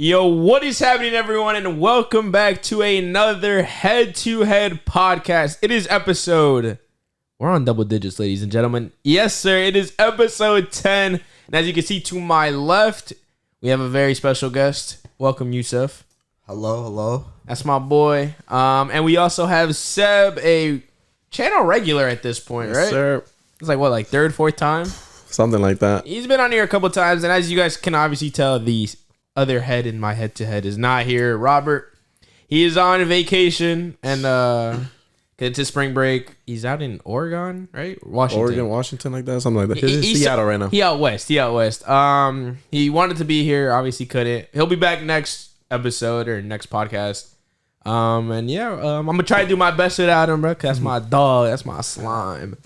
Yo, what is happening, everyone, and welcome back to another head-to-head podcast. It is episode... We're on double digits, ladies and gentlemen. Yes, sir, it is episode 10. And as you can see to my left, we have a very special guest. Welcome, Yousef. Hello. That's my boy. And we also have Seb, a channel regular at this point, right? Yes, sir. It's like, what, like third, fourth time? Something like that. He's been on here a couple times, and as you guys can obviously tell, the other head in my head-to-head is not here. Robert, he is on vacation, and it's his spring break. He's out in Oregon, right? Washington, like that, something like that. He's in Seattle right now. He out west. He wanted to be here, obviously couldn't. He'll be back next episode or next podcast. I'm gonna try to do my best without him, bro. Cause that's my dog. That's my slime.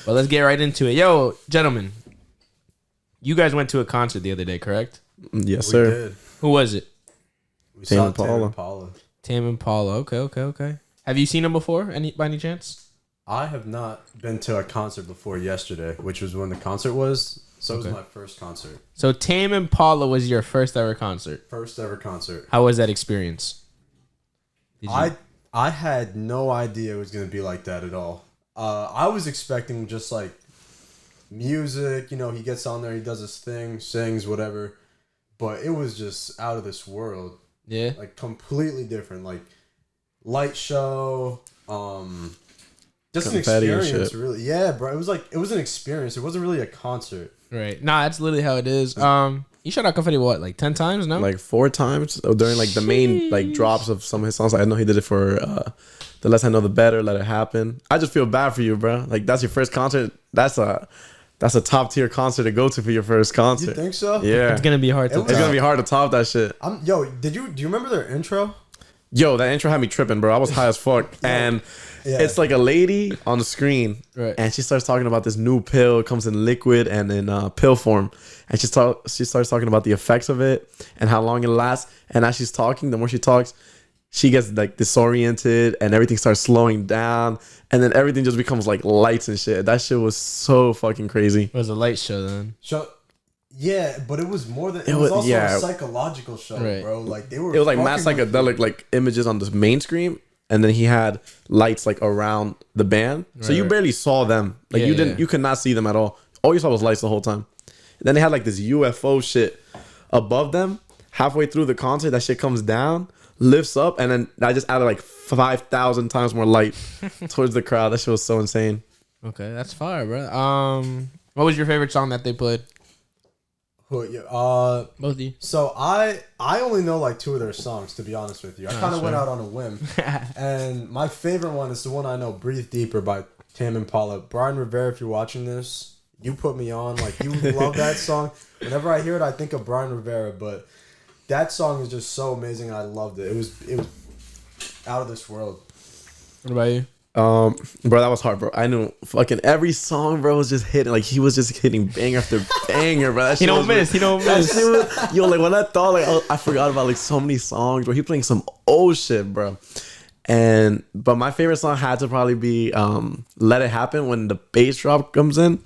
But let's get right into it. Yo, gentlemen, you guys went to a concert the other day, correct? Yes, sir. We did. Who was it? We Tame saw Impala. Tame Impala. Tame Impala. Okay. Have you seen him before? By any chance? I have not been to a concert before yesterday, which was when the concert was. So it was my first concert. So Tame Impala was your first ever concert. First ever concert. How was that experience? I had no idea it was going to be like that at all. I was expecting just like music, he gets on there, he does his thing, sings, whatever. But it was just out of this world. Yeah. Like completely different. Like light show, just confetti an and experience, shit. really. Yeah, bro. It was an experience. It wasn't really a concert. Right. Nah, that's literally how it is. You shot out confetti what, like 10 times, no? Like 4 times during like the main like drops of some of his songs. I know he did it for The Less I Know The Better, Let It Happen. I just feel bad for you, bro. Like that's your first concert. That's a top tier concert to go to for your first concert. You think so? Yeah. It's gonna be hard to It's gonna be hard to top that shit. Do you remember their intro? Yo, that intro had me tripping, bro. I was high as fuck. And it's like a lady on the screen. Right. And she starts talking about this new pill. It comes in liquid and in pill form. And she starts talking about the effects of it and how long it lasts. And as she's talking, the more she talks, she gets like disoriented and everything starts slowing down. And then everything just becomes like lights and shit. That shit was so fucking crazy. It was a light show then. Yeah, but it was more than it was also a psychological show, right. bro. Like It was like mad psychedelic like images on the main screen, and then he had lights like around the band, so you barely saw them. Like you could not see them at all. All you saw was lights the whole time. And then they had like this UFO shit above them. Halfway through the concert, that shit comes down, lifts up, and then I just added like 5,000 times more light towards the crowd. That shit was so insane. Okay, that's fire, bro. What was your favorite song that they played? Both of you. So I only know like 2 of their songs, to be honest with you. I kind of went out on a whim. And my favorite one is the one I know, Breathe Deeper by Tame Impala. Brian Rivera, if you're watching this, you put me on. Like, you love that song. Whenever I hear it, I think of Brian Rivera. But that song is just so amazing, and I loved it. It was out of this world. What about you? Bro, that was hard, bro. I knew fucking every song, bro, was just hitting. Like, he was just hitting banger after banger, bro. That He don't miss. Yo, like, when I thought, like, I forgot about, like, so many songs, bro. He playing some old shit, bro. But my favorite song had to probably be Let It Happen, when the bass drop comes in.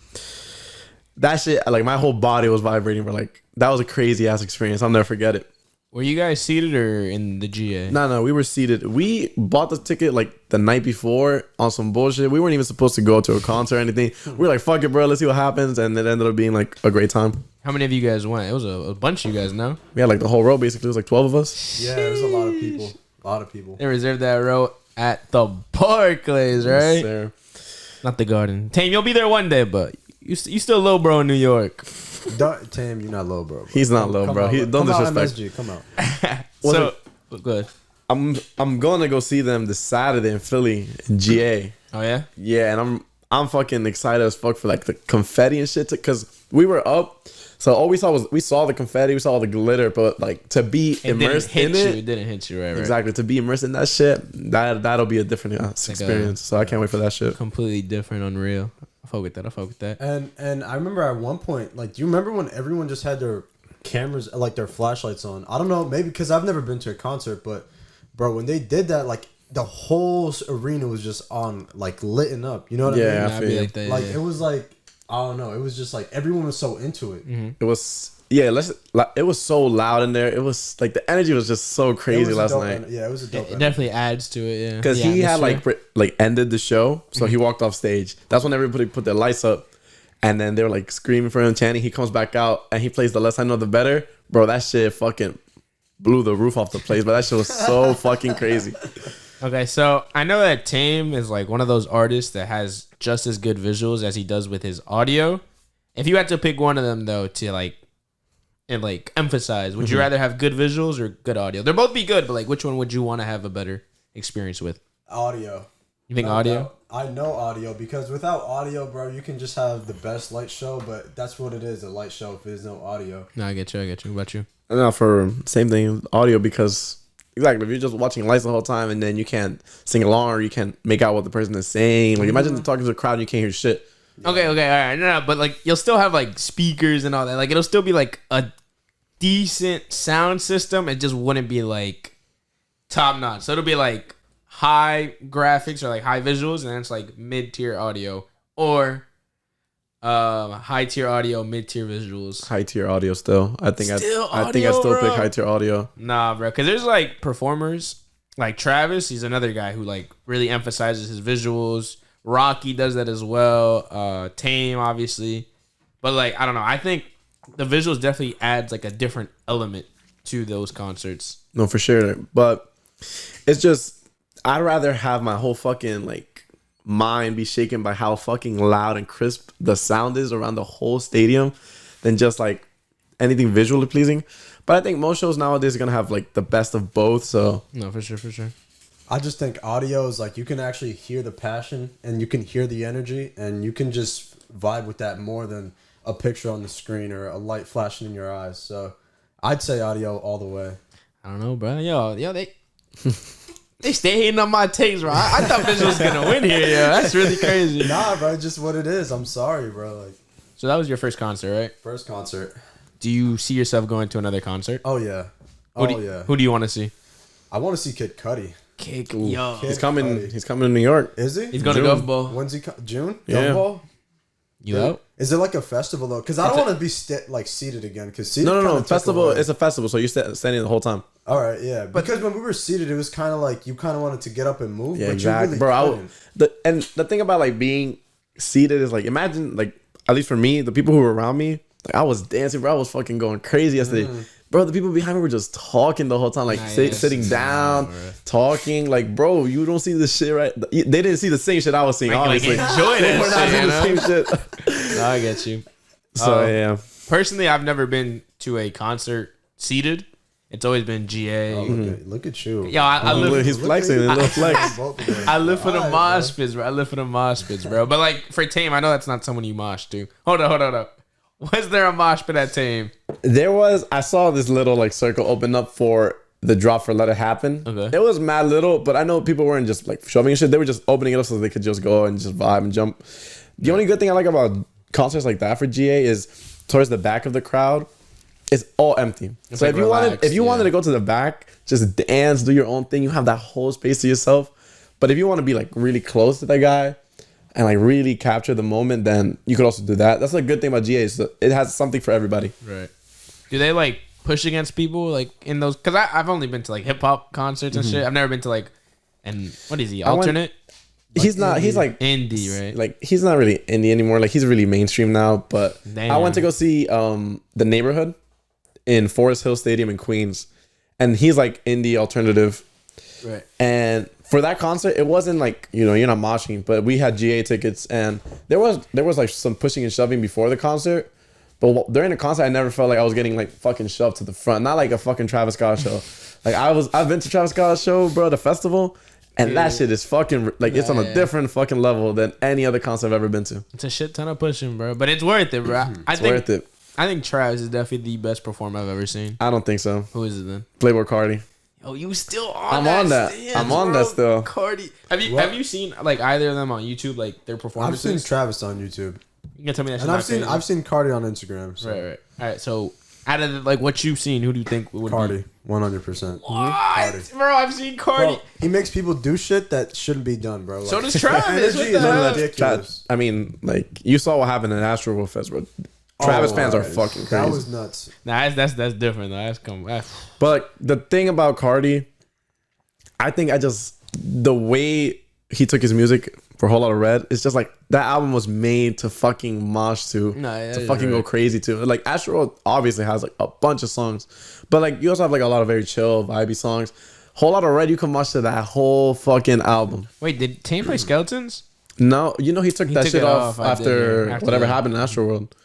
That shit, like, my whole body was vibrating, bro. Like, that was a crazy-ass experience. I'll never forget it. Were you guys seated or in the GA? No, we were seated. We bought the ticket like the night before on some bullshit. We weren't even supposed to go to a concert or anything. We were like, fuck it, bro. Let's see what happens. And it ended up being like a great time. How many of you guys went? It was a bunch of you guys, no? We had like the whole row, basically. It was like 12 of us. Yeah, there was a lot of people. A lot of people. They reserved that row at the Barclays, right? Yes, sir. Not the Garden. Tame, you'll be there one day, but you still low, bro, in New York. Tame, you're not low, bro. He's not low, bro. Don't disrespect. MSG, come out. So, good. I'm going to go see them this Saturday in Philly, in GA. Oh, yeah? Yeah, and I'm fucking excited as fuck for like the confetti and shit, because we were up. So all we saw was, we saw the confetti, we saw all the glitter, but like to be immersed in it. It didn't hit you, right? Exactly. To be immersed in that shit, that'll be a different experience. So I can't wait for that shit. Completely different, unreal. I fuck with that. And I remember at one point, like, do you remember when everyone just had their cameras, like their flashlights on? I don't know, maybe because I've never been to a concert, but bro, when they did that, like the whole arena was just on, like, lit up. You know what I mean? Yeah, I feel like that. Like, it was like, I don't know. It was just like everyone was so into it. Mm-hmm. It was Yeah, it was so loud in there. It was like the energy was just so crazy last night. Yeah, it was a dope. It definitely adds to it. Yeah, because he had like ended the show, so he walked off stage. That's when everybody put their lights up, and then they were like screaming for him, chanting. He comes back out and he plays "The Less I Know, the Better." Bro, that shit fucking blew the roof off the place. But that shit was so fucking crazy. Okay, so I know that Tame is like one of those artists that has just as good visuals as he does with his audio. If you had to pick one of them though to like emphasize, would you rather have good visuals or good audio? They'll both be good, but like which one would you want to have a better experience with? Audio. You think audio? I know audio because without audio, bro, you can just have the best light show, but that's what it is, a light show if there's no audio. No, I get you. What about you? No, for same thing, audio, because exactly if you're just watching lights the whole time and then you can't sing along or you can't make out what the person is saying. Like imagine talking to a crowd and you can't hear shit. Okay, all right, no, but like you'll still have like speakers and all that. Like it'll still be like a decent sound system. It just wouldn't be like top notch. So it'll be like high graphics or like high visuals, and then it's like mid tier audio or high tier audio, mid tier visuals. High tier audio still. I think I still pick high tier audio. Nah, bro, because there's like performers like Travis. He's another guy who like really emphasizes his visuals. Rocky does that as well. Tame, obviously. But, like, I don't know. I think the visuals definitely adds, like, a different element to those concerts. No, for sure. But it's just, I'd rather have my whole fucking, like, mind be shaken by how fucking loud and crisp the sound is around the whole stadium than just, like, anything visually pleasing. But I think most shows nowadays are going to have, like, the best of both, so. No, for sure. I just think audio is like you can actually hear the passion and you can hear the energy and you can just vibe with that more than a picture on the screen or a light flashing in your eyes. So I'd say audio all the way. I don't know, bro. Yo, they stay hating on my takes, bro. I thought this was gonna win here, yo. That's really crazy. Nah, bro, just what it is. I'm sorry, bro. Like, so that was your first concert, right? First concert. Do you see yourself going to another concert? Oh yeah. Who do you want to see? I want to see Kid Cudi. Yo. He's coming to New York. Is he? He's going to Gov Ball. When's he June? Yeah. Gov Ball? You out? Is it like a festival though? Because I don't want to be seated again. Because No. Festival. It's a festival, so you're standing the whole time. All right, yeah. Because when we were seated, it was kind of like you kind of wanted to get up and move. Yeah, but exactly, you really bro. The thing about like being seated is like imagine like at least for me, the people who were around me, like I was dancing, bro. I was fucking going crazy yesterday. Bro, the people behind me were just talking the whole time, like sitting down, talking. Like, bro, you don't see this shit, right? They didn't see the same shit I was seeing, obviously. Like enjoy that shit, the same shit. No, I get you. So, yeah. Personally, I've never been to a concert seated. It's always been GA. Oh, look at you. Yo, I live. He's flexing. A little flex. I live for the mosh pits, bro. But like for Tame, I know that's not someone you mosh to. Hold up. Was there a mosh pit at Tame? There was. I saw this little like circle open up for the drop for Let It Happen. Okay. It was mad little, but I know people weren't just like shoving shit. They were just opening it up so they could just go and just vibe and jump. The only good thing I like about concerts like that for GA is towards the back of the crowd, it's all empty. It's so like if you wanted to go to the back, just dance, do your own thing, you have that whole space to yourself. But if you want to be like really close to that guy and like really capture the moment, then you could also do that. That's a good thing about GA. So it has something for everybody. Right. Do they like push against people like in those? Because I've only been to like hip hop concerts and shit. I've never been to like, and what is he, alternate? He's not. He's like indie, right? Like he's not really indie anymore. Like he's really mainstream now. But I went to go see The Neighborhood in Forest Hill Stadium in Queens, and he's like indie alternative. Right. And for that concert, it wasn't like, you know, you're not moshing, but we had GA tickets, and there was like some pushing and shoving before the concert. But during the concert, I never felt like I was getting like fucking shoved to the front. Not like a fucking Travis Scott show. Like I've been to Travis Scott's show, bro, the festival. And that shit is fucking, like, it's on a different fucking level than any other concert I've ever been to. It's a shit ton of pushing, bro. But it's worth it, bro. It's worth it. I think Travis is definitely the best performer I've ever seen. I don't think so. Who is it then? Playboi Carti. Oh, you still on I'm that? on that. Stance, I'm on that still. Carti. Have you seen, like, either of them on YouTube, like, their performances? I've seen Travis on YouTube. You can tell me that shit. And I've seen Carti on Instagram. So. Right. All right, so out of like what you've seen, who do you think would Carti, 100%. What? Bro, I've seen Carti. Bro, he makes people do shit that shouldn't be done, bro. Like, so does Travis. energy is ridiculous. I mean, like, you saw what happened in Astro World Fest, bro. Travis fans are fucking crazy. That was nuts. Nah, that's different though. But like, the thing about Cardi, I think the way he took his music for Whole Lotta Red, it's just like that album was made to fucking mosh to, to fucking go crazy to. Like Astro obviously has like a bunch of songs, but like you also have like a lot of very chill, vibey songs. Whole Lotta Red, you can mosh to that whole fucking album. Wait, did Tame play Skeletons? No, he took that shit off after whatever happened in Astro World.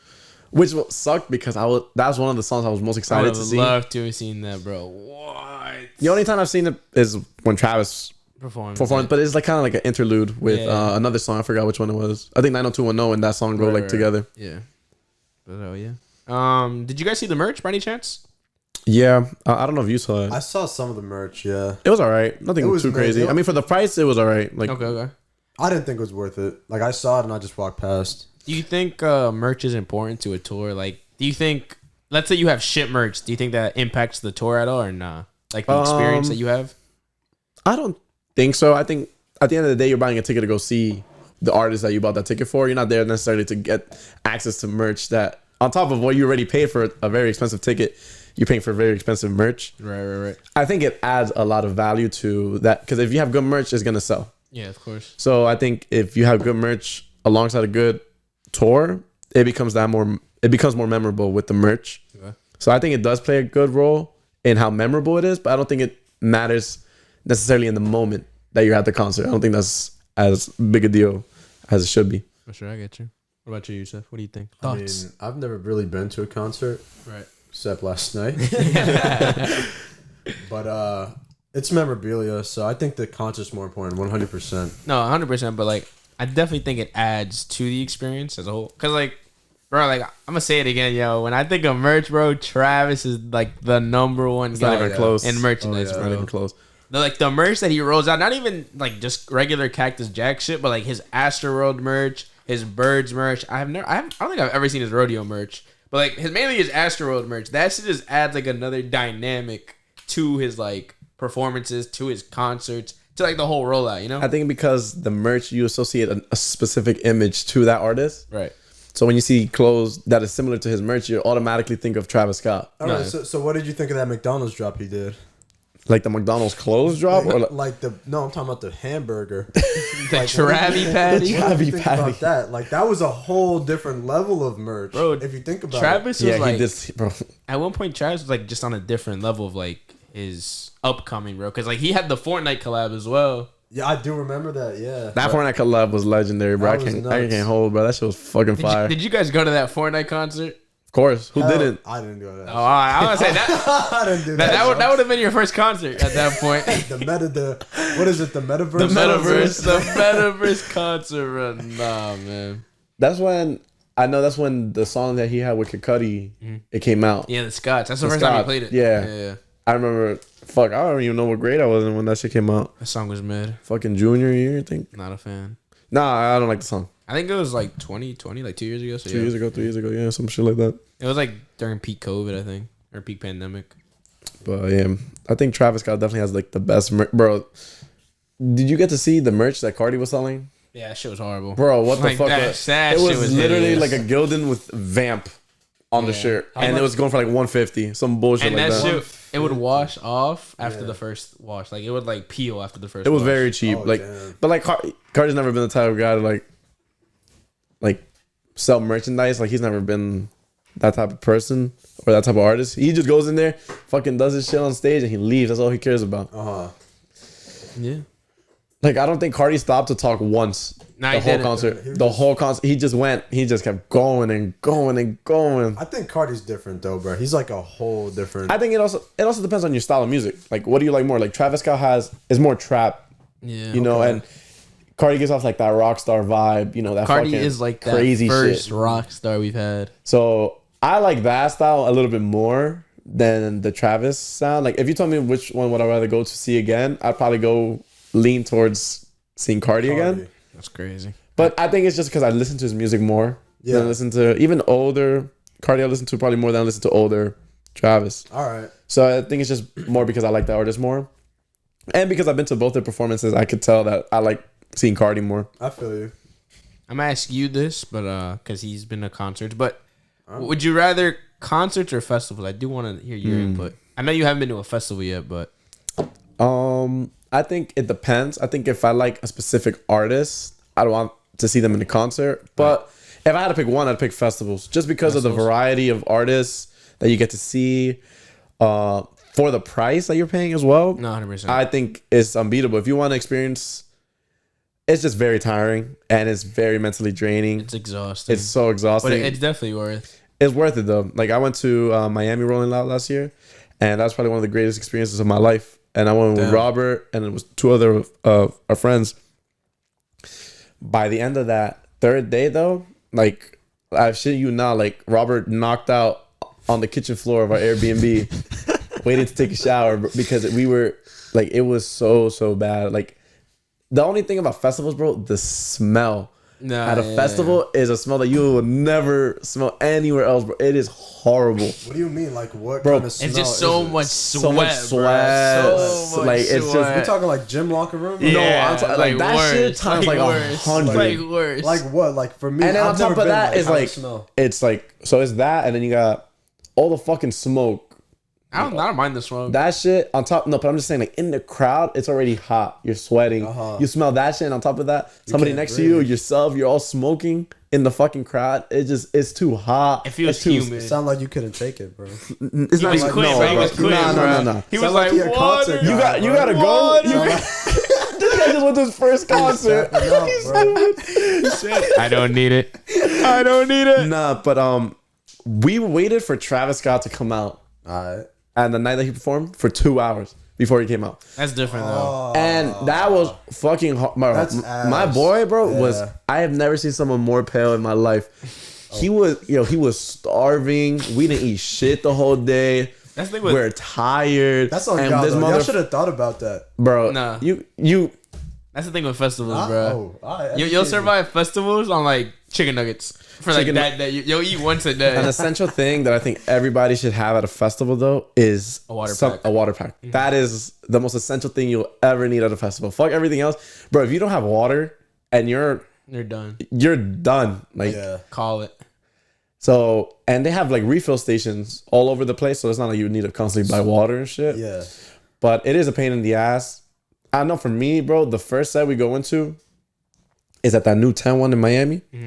Which sucked because that's one of the songs I was most excited to see. I would love to have seen that, bro. What? The only time I've seen it is when Travis performed, but it's like kind of like an interlude with another song. I forgot which one it was. I think 90210 and that song go together. Yeah. But yeah. Did you guys see the merch by any chance? Yeah, I don't know if you saw it. I saw some of the merch. Yeah, it was alright. Nothing too crazy. I mean, for the price, it was alright. Like, okay. I didn't think it was worth it. Like I saw it and I just walked past. Do you think merch is important to a tour? Like, do you think, let's say you have shit merch, do you think that impacts the tour at all or nah? Like the experience that you have? I don't think so. I think at the end of the day, you're buying a ticket to go see the artist that you bought that ticket for. You're not there necessarily to get access to merch that, on top of what you already paid for a very expensive ticket, you're paying for very expensive merch. Right. I think it adds a lot of value to that because if you have good merch, it's going to sell. Yeah, of course. So I think if you have good merch alongside a good tour, it becomes more memorable with the merch. Okay. So I think it does play a good role in how memorable it is, but I don't think it matters necessarily in the moment that you're at the concert. I don't think that's as big a deal as it should be. For sure, I get you. What about you, Yousef? What do you think? Thoughts? I mean, I've never really been to a concert, right? Except last night. But it's memorabilia, so I think the concert's more important. 100%. No, 100%. But like, I definitely think it adds to the experience as a whole. Cause like, bro, like I'm gonna say it again, yo. When I think of merch, bro, Travis is like the number one guy not even close. in merchandise, bro. Not even close. The merch that he rolls out, not even like just regular Cactus Jack shit, but like his Astroworld merch, his Birds merch. I don't think I've ever seen his rodeo merch, but like mainly his Astroworld merch. That shit just adds like another dynamic to his like performances, to his concerts, to like the whole rollout, you know? I think because the merch, you associate a specific image to that artist. Right. So when you see clothes that is similar to his merch, you automatically think of Travis Scott. All right, so what did you think of that McDonald's drop he did? Like the McDonald's clothes drop? No, or I'm talking about the hamburger. The Travi Patty? The Travi Patty. About that? Like, that was a whole different level of merch. Bro, if you think about Travis it. was like, bro. At one point, Travis was like just on a different level of like his upcoming, bro. Because like he had the Fortnite collab as well. Yeah, I do remember that. Yeah, that Fortnite collab was legendary, bro. I can't hold, bro. That shit was fucking fire. Did you guys go to that Fortnite concert? Of course. Who didn't? I didn't go to that. Oh, I was gonna say that. I didn't do that. That would have been your first concert at that point. What is it? The metaverse. The metaverse concert. Bro. Nah, man. That's when the song that he had with Kid Cudi, it came out. Yeah, the Scotch. That's the first time he played it. Yeah. I remember. Fuck, I don't even know what grade I was in when that shit came out. That song was mid. Fucking junior year, I think. Not a fan. Nah, I don't like the song. I think it was like 2020, like 2 years ago. So 2 years ago, 3 years ago, yeah, some shit like that. It was like during peak COVID, I think, or peak pandemic. But yeah, I think Travis Scott definitely has like the best merch. Bro, did you get to see the merch that Cardi was selling? Yeah, that shit was horrible. Bro, what the fuck? It was literally hideous. Like a Gildan with Vamp on the shirt. And it was going for like 150. Some bullshit and like that. Shit, it would wash off after the first wash. Like it would like peel after the first It was wash. very cheap. But like Cardi's never been the type of guy to like sell merchandise. Like he's never been that type of person or that type of artist. He just goes in there, fucking does his shit on stage and he leaves. That's all he cares about. Yeah. Like I don't think Cardi stopped to talk once. The whole concert. He just kept going and going and going. I think Cardi's different though, bro. He's like a whole different. I think it also depends on your style of music. Like what do you like more? Like Travis Scott is more trap. Yeah. You know, and Cardi gives off like that rock star vibe, you know, that Cardi fucking is like crazy that first shit. rock star we've had. So I like that style a little bit more than the Travis sound. Like if you told me which one would I rather go to see again, I'd probably lean towards seeing Cardi again. That's crazy. But I think it's just because I listen to his music more than I listen to even older Cardi. I listen to probably more than I listen to older Travis. All right. So I think it's just more because I like the artist more. And because I've been to both their performances, I could tell that I like seeing Cardi more. I feel you. I'm gonna ask you this, but because he's been to concerts, but Would you rather concerts or festivals? I do want to hear your input. I know you haven't been to a festival yet, but I think it depends. I think if I like a specific artist, I don't want to see them in a concert. But if I had to pick one, I'd pick festivals, just because of the variety of artists that you get to see. For the price that you're paying as well, no, 100%. I think it's unbeatable. If you want to experience, it's just very tiring and it's very mentally draining. It's exhausting. It's so exhausting. But it's definitely worth. It's worth it though. Like I went to Miami Rolling Loud last year, and that was probably one of the greatest experiences of my life. And I went with Robert, and it was 2 other our friends. By the end of that 3rd day, though, like I shit you not, like Robert knocked out on the kitchen floor of our Airbnb. Waited to take a shower because we were like, it was so bad. Like the only thing about festivals, bro, the smell at a festival is a smell that you will never smell anywhere else, bro. It is horrible. What do you mean? Like what bro, kind of smell? It's just so much sweat. So much sweat. So much like it's sweat. just We're talking like gym locker room? no, I'm talking like that worse, shit times like worse, 100. like worse. Like what? Like for me, And then I've on top never of been, that is how like, to smell. it's like, so it's that, and then you got all the fucking smoke. I don't mind the smoke. That shit on top, no, but I'm just saying, like in the crowd, it's already hot. You're sweating. You smell that shit, and on top of that, somebody can't next to you, breathe. yourself, you're all smoking in the fucking crowd. It's too hot. It feels It's too- humid. It sound like you couldn't take it, bro. It's He not was like, quit, no, bro. He bro. was quit, No. He was Sound like, like he a concert water. guy. You gotta go. Water. This guy just went to his first concert. I don't need it. I don't need it. Nah, but we waited for Travis Scott to come out, All right. and the night that he performed for 2 hours before he came out. That's different though. And that was fucking hard. That's My ass. boy, bro, was. Yeah. I have never seen someone more pale in my life. He was, he was starving. We didn't eat shit the whole day. That's the thing with We're tired. That's on and God, this though. Y'all mother, should have thought about that. bro. Nah. You. that's the thing with festivals, bro. Oh, all right. You'll survive festivals on like chicken nuggets for like Chicken- that. You'll eat once a An day. essential thing that I think everybody should have at a festival, though, is A water pack. A water pack. That is the most essential thing you'll ever need at a festival. Fuck everything else, bro. If you don't have water and you're done. done. Like, Yeah. Call it. so, and they have like refill stations all over the place, so it's not like you need to constantly buy water and shit. Yeah. But it is a pain in the ass. I know for me, bro, the first set we go into is at that new 10 one in Miami. No,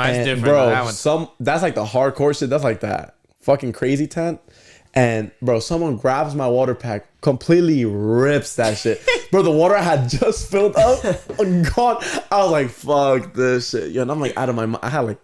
that's And, different. bro. That one. That's like the hardcore shit. That's like that fucking crazy tent. And bro, someone grabs my water pack, completely rips that shit. Bro, the water I had just filled up, gone. I was like, fuck this shit. Yo, and I'm like out of my mind.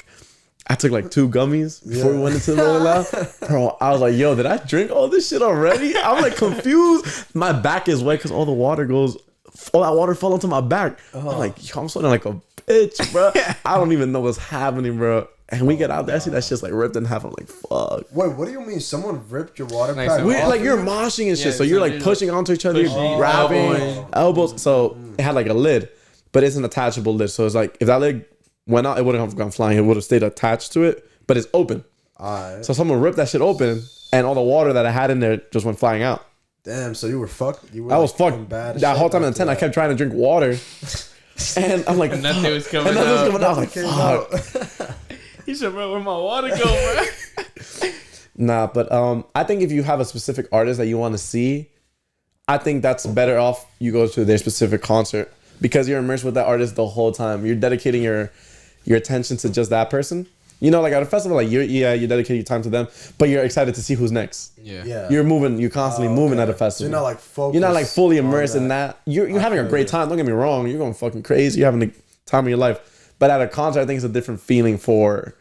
I took like 2 gummies before we went into the Rolling Loud. Bro, I was like, yo, did I drink all this shit already? I'm like confused. My back is wet because all that water fell onto my back. I'm like, yo, I'm sweating like a bitch, bro. I don't even know what's happening, bro. And we get out there, I see that shit's like ripped in half. I'm like, fuck. Wait, what do you mean? Someone ripped your water Like pack some- off Like you're you? moshing and shit, Yeah, so you're so like you're pushing onto each other, you're pushing, grabbing elbows. So it had like a lid, but it's an attachable lid. So it's like if that lid went out, it wouldn't have gone flying. It would have stayed attached to it, but it's open. All right. So someone ripped that shit open, and all the water that I had in there just went flying out. Damn, so you were fucked. You were I was like, fucked. bad. as That shit whole time in the after tent, I that. kept trying to drink water, and I'm like, And nothing was coming and nothing was out. coming out. I was like, Came fuck. out. He said, bro, where my water go, bro? Nah, but I think if you have a specific artist that you want to see, I think that's better off you go to their specific concert because you're immersed with that artist the whole time. You're dedicating your attention to just that person. You know, like at a festival, like you dedicate your time to them, but you're excited to see who's next. Yeah. You're constantly moving at a So festival. you're not like focused. You're not like fully on immersed in that. You're having a feel great you. time. Don't get me wrong. You're going fucking crazy. You're having the time of your life. But at a concert, I think it's a different feeling for,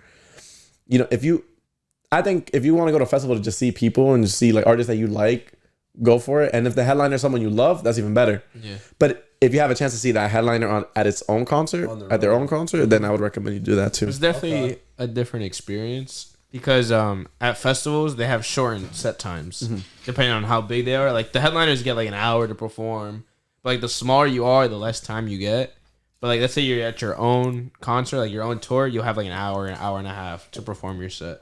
if you want to go to a festival to just see people and just see like artists that you like, go for it. And if the headliner is someone you love, that's even better. Yeah. But if you have a chance to see that headliner at its own concert, On their own concert, then I would recommend you do that too. It's definitely a different experience because at festivals they have shortened set times depending on how big they are. Like the headliners get like an hour to perform, but like the smaller you are, the less time you get. But like let's say you're at your own concert, like your own tour, you'll have like an hour and a half to perform your set.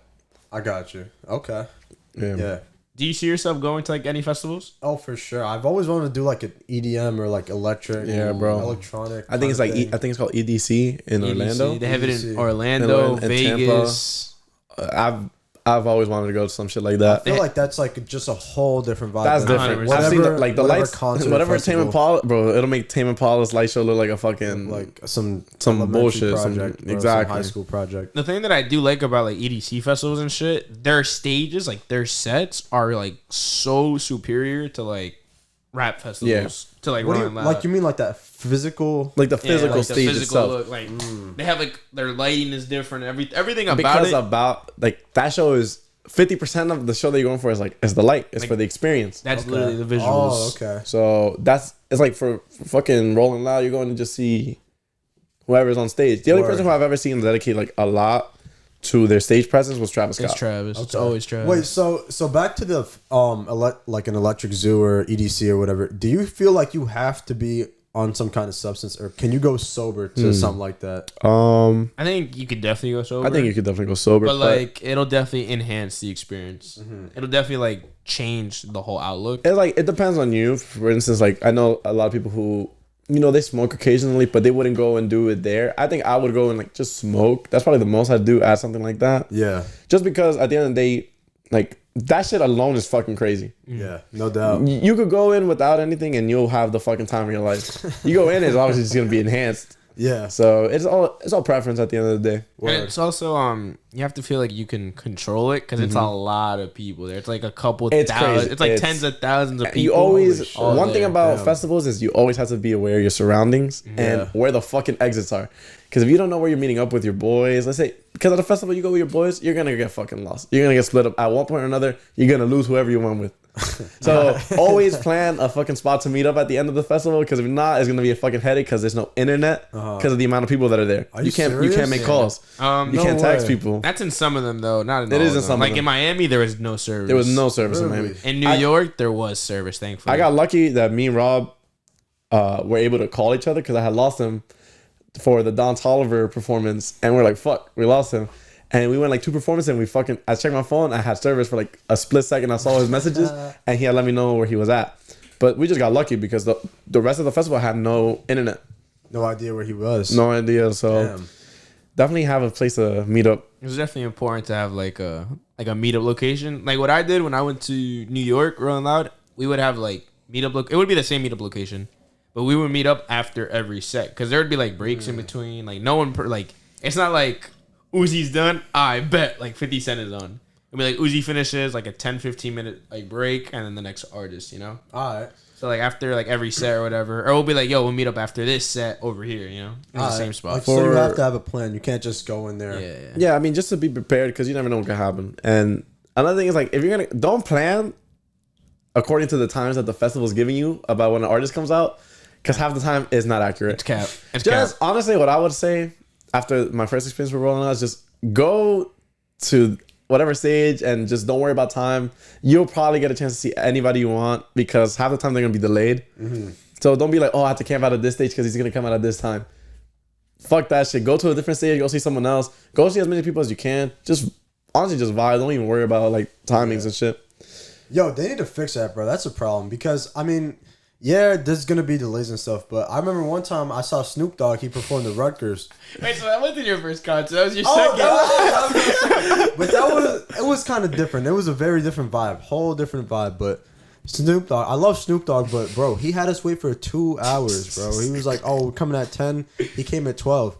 I got you. Okay. Yeah. Yeah. Do you see yourself going to like any festivals? Oh, for sure. I've always wanted to do like an EDM or like electric. Yeah, bro. Electronic. I think it's like I think it's called EDC in Orlando. They have it in EDC. Orlando, And Vegas. I've always wanted to go to some shit like that. I feel like that's like just a whole different vibe. That's different. I've seen the lights, whatever Tame Impala, bro. It'll make Tame Impala's light show look like a fucking like some bullshit, project, exactly, some high school project. The thing that I do like about like EDC festivals and shit, their stages, like their sets, are like so superior to like rap festivals. To like Rolling Loud. Like you mean like that physical, like the physical like stage the physical itself. look, like they have like their lighting is different. Everything about because it. about like that show is 50% of the show that you're going for is the light. It's like, for the experience. That's literally the visuals. Oh, okay. So it's like for fucking Rolling Loud, you're going to just see whoever's on stage. The only person who I've ever seen dedicate like a lot to their stage presence was Travis Scott. It's Travis. Okay. It's always Travis. Wait, so back to the like an Electric Zoo or EDC or whatever. Do you feel like you have to be on some kind of substance, or can you go sober to something like that? I think you could definitely go sober. I think you could definitely go sober, but like it'll definitely enhance the experience. It'll definitely like change the whole outlook. It depends on you. For instance, like I know a lot of people who, you know, they smoke occasionally, but they wouldn't go and do it there. I think I would go and like just smoke. That's probably the most I'd do at something like that. Yeah. Just because at the end of the day, like that shit alone is fucking crazy. Yeah, no doubt. You could go in without anything and you'll have the fucking time of your life. You go in, it's obviously just gonna be enhanced. Yeah. So it's all preference at the end of the day. And it's also you have to feel like you can control it because it's a lot of people there. It's like a couple thousand. Crazy. It's like tens of thousands of people. You always one thing about festivals is you always have to be aware of your surroundings and where the fucking exits are. Because if you don't know where you're meeting up with your boys, let's say because at a festival you go with your boys, you're gonna get fucking lost. You're gonna get split up at one point or another. You're gonna lose whoever you went with. So always plan a fucking spot to meet up at the end of the festival, because if not, it's gonna be a fucking headache because there's no internet because of the amount of people that are there. You can't make calls. You can't text people. That's in some of them though. Not in it all is in of them. some. Like in Miami, there was no service. There was no service in Miami. In New York, there was service. Thankfully, I got lucky that me and Rob were able to call each other because I had lost him for the Don Toliver performance, and we're like, fuck, we lost him. And we went like 2 performances, and I checked my phone. I had service for like a split second. I saw his messages, and he had let me know where he was at. But we just got lucky because the rest of the festival had no internet. No idea where he was. No idea. So definitely have a place to meet up. It was definitely important to have like a meetup location. Like what I did when I went to New York, Rolling Loud, we would have like meetup. It would be the same meetup location, but we would meet up after every set because there would be like breaks in between. Like no one it's not like Uzi's done, I bet like 50 Cent is on. It'll be like Uzi finishes like a 10-15 minute like break, and then the next artist, you know? Alright. So like after like every set or whatever, or we'll be like, yo, we'll meet up after this set over here, you know? In the same spot. Like, so you have to have a plan. You can't just go in there. Yeah, I mean, just to be prepared, because you never know what can happen. And another thing is like, if you're gonna, don't plan according to the times that the festival is giving you about when an artist comes out, because half the time is not accurate. It's cap. It's just cap. Honestly, what I would say after my first experience with Rolling Out is just go to whatever stage and just don't worry about time. You'll probably get a chance to see anybody you want, because half the time they're gonna be delayed. So don't be like, oh, I have to camp out at this stage because he's gonna come out at this time. Fuck that shit. Go to a different stage. Go see someone else. Go see as many people as you can. Just honestly, just vibe. Don't even worry about like timings and shit. Yo, they need to fix that, bro. That's a problem, because I mean, yeah, there's gonna be delays and stuff, but I remember one time I saw Snoop Dogg. He performed at Rutgers. Wait, so that wasn't your first concert. That was your Oh, second. that was my second. But it was kind of different. It was a very different vibe, whole different vibe. But Snoop Dogg, I love Snoop Dogg, but bro, he had us wait for 2 hours, bro. He was like, "Oh, we're coming at 10." He came at 12,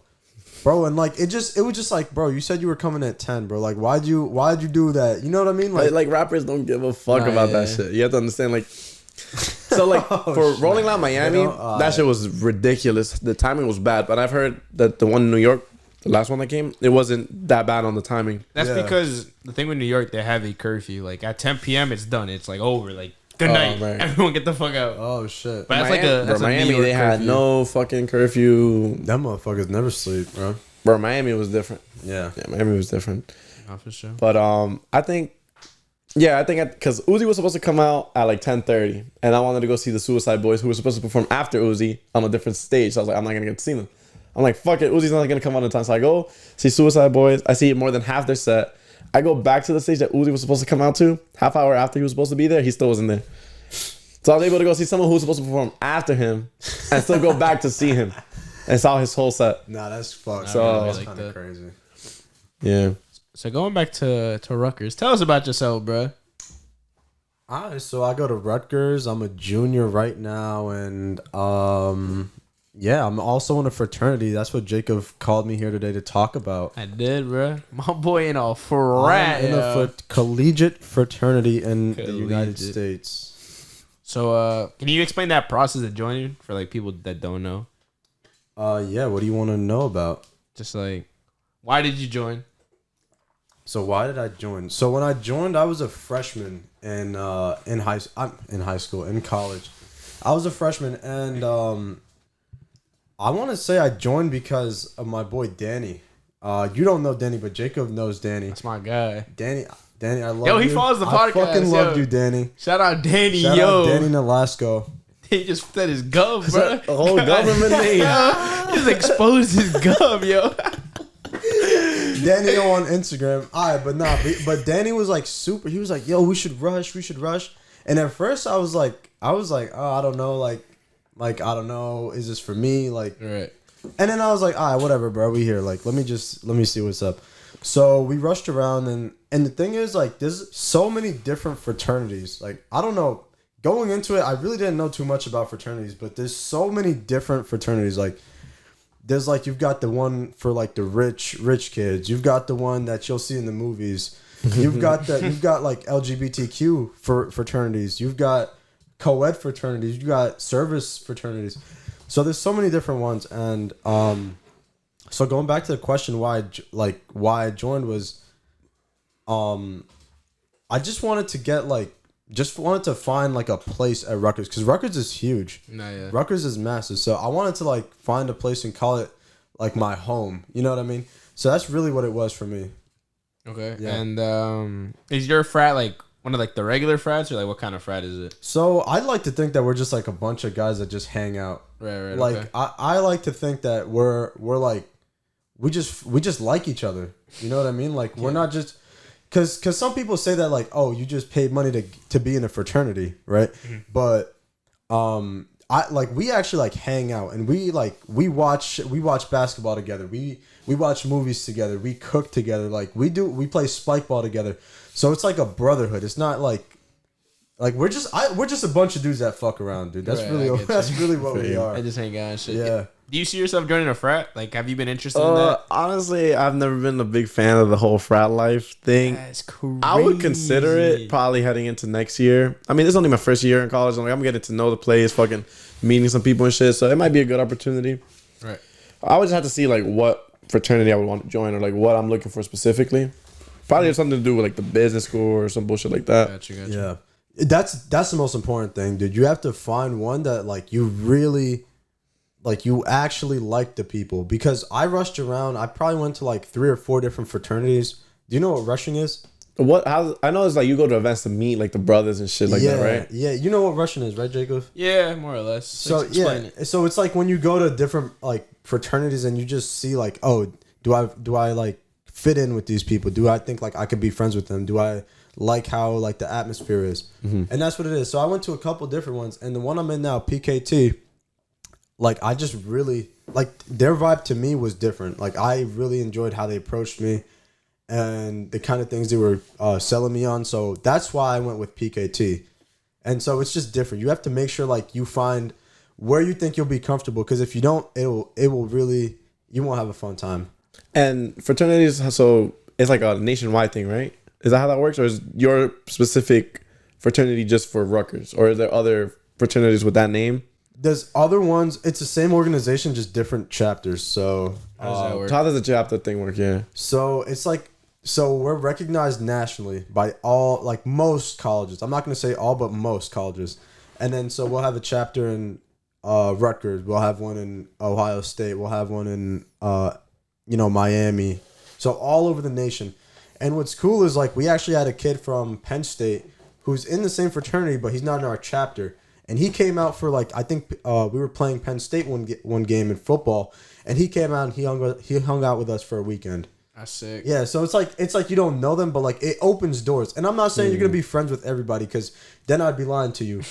bro, and like it was just like, bro, you said you were coming at 10, bro. Like, why'd you do that? You know what I mean? Like rappers don't give a fuck about that shit. You have to understand, like. So like for Rolling Loud Miami, that shit was ridiculous. The timing was bad, but I've heard that the one in New York, the last one that came, it wasn't that bad on the timing. That's because the thing with New York, they have a curfew. Like at 10 p.m. it's done. It's like over. Like good night, man. Everyone get the fuck out. Oh shit! But that's Miami, they had no fucking curfew. Them motherfuckers never sleep, bro. Bro, Miami was different. Yeah, Miami was different. Oh, for sure. But I think because Uzi was supposed to come out at like 10:30, and I wanted to go see the Suicide Boys, who were supposed to perform after Uzi on a different stage. So I was like, I'm not gonna get to see them. I'm like, fuck it, Uzi's not gonna come out in time. So I go see Suicide Boys. I see more than half their set. I go back to the stage that Uzi was supposed to come out to. Half hour after he was supposed to be there, he still wasn't there. So I was able to go see someone who was supposed to perform after him and still go back to see him and saw his whole set. Nah, that's fucked. So that's kind of crazy. Yeah. So going back to Rutgers, tell us about yourself, bro. Alright, so I go to Rutgers. I'm a junior right now, and yeah, I'm also in a fraternity. That's what Jakov called me here today to talk about. I did, bro. My boy in a frat. I'm in a collegiate fraternity in the United States. So, can you explain that process of joining for like people that don't know? Yeah. What do you want to know about? Just like, why did you join? So why did I join? So when I joined, I was a freshman in college. I was a freshman, and I want to say I joined because of my boy Danny. You don't know Danny, but Jakov knows Danny. That's my guy. Danny, I love you. Yo, he follows the podcast. I fucking loved you, Danny. Shout out Danny, Shout out Danny Nolasco. He just said his gov, bro. The whole government name. He just exposed his gov, yo. Danny on Instagram. But Danny was like super. He was like, "Yo, we should rush. And at first, I was like, oh, I don't know, like I don't know, is this for me, like? Right. And then I was like, all right, whatever, bro. We here, like, let me see what's up. So we rushed around, and the thing is, like, there's so many different fraternities. Like, I don't know. Going into it, I really didn't know too much about fraternities, but there's so many different fraternities. Like, there's like, you've got the one for like the rich kids. You've got the one that you'll see in the movies. You've got like LGBTQ fraternities. You've got co-ed fraternities. You've got service fraternities. So there's so many different ones. And so going back to the question why I joined was, I just wanted to find like a place at Rutgers, because Rutgers is huge. Yeah. Rutgers is massive. So I wanted to like find a place and call it like my home. You know what I mean? So that's really what it was for me. Okay. Yeah. And is your frat like one of like the regular frats, or like what kind of frat is it? So I'd like to think that we're just like a bunch of guys that just hang out. Right. Like okay. I like to think that we're like we just like each other. You know what I mean? Like we're not just because some people say that like, oh, you just paid money to be in a fraternity, right? Mm-hmm. But we actually like hang out, and we watch basketball together. We watch movies together. We cook together. Like we play spike ball together. So it's like a brotherhood. It's not like we're just a bunch of dudes that fuck around, dude. That's right, really what we are. I just hang out and shit. Yeah. Do you see yourself joining a frat? Like, have you been interested in that? Honestly, I've never been a big fan of the whole frat life thing. That's crazy. I would consider it probably heading into next year. I mean, it's only my first year in college. I'm getting to know the place, fucking meeting some people and shit. So it might be a good opportunity. Right. I would just have to see like what fraternity I would want to join, or like what I'm looking for specifically. Probably have something to do with like the business school or some bullshit like that. Gotcha. Yeah. That's the most important thing, dude. You have to find one that like you really like, you actually like the people. Because I rushed around. I probably went to like 3 or 4 different fraternities. Do you know what rushing is? I know it's like you go to events to meet like the brothers and shit like that, right? Yeah, you know what rushing is, right, Jakov? Yeah, more or less. So it. So it's like when you go to different like fraternities and you just see like, oh, do I like fit in with these people? Do I think like I could be friends with them? Do I like how like the atmosphere is? Mm-hmm. And that's what it is. So I went to a couple different ones, and the one I'm in now, PKT, like I just really like their vibe to me was different. Like I really enjoyed how they approached me and the kind of things they were selling me on. So that's why I went with PKT. And so it's just different. You have to make sure like you find where you think you'll be comfortable, because if you don't, it will really, you won't have a fun time. And fraternities, so it's like a nationwide thing, right? Is that how that works, or is your specific fraternity just for Rutgers, or is there other fraternities with that name? There's other ones. It's the same organization, just different chapters. So how does that work? How does the chapter thing work? Yeah. So it's like, so we're recognized nationally by all, like most colleges. I'm not going to say all, but most colleges. And then so we'll have a chapter in Rutgers. We'll have one in Ohio State. We'll have one in Miami. So all over the nation. And what's cool is like we actually had a kid from Penn State who's in the same fraternity, but he's not in our chapter. And he came out for like, I think we were playing Penn State one game in football, and he came out and he hung out with us for a weekend. That's sick. Yeah, so it's like you don't know them, but like it opens doors. And I'm not saying you're gonna be friends with everybody, because then I'd be lying to you.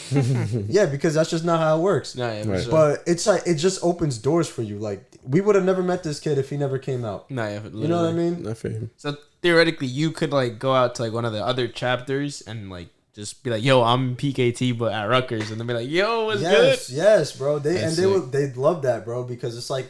Yeah, because that's just not how it works. No, yeah, right. Sure. But it's like it just opens doors for you. Like we would have never met this kid if he never came out. No, yeah, you know what I mean? I feel you. So theoretically, you could like go out to like one of the other chapters and like just be like, "Yo, I'm PKT, but at Rutgers," and then be like, "Yo, what's good?" Yes, bro. They'd love that, bro, because it's like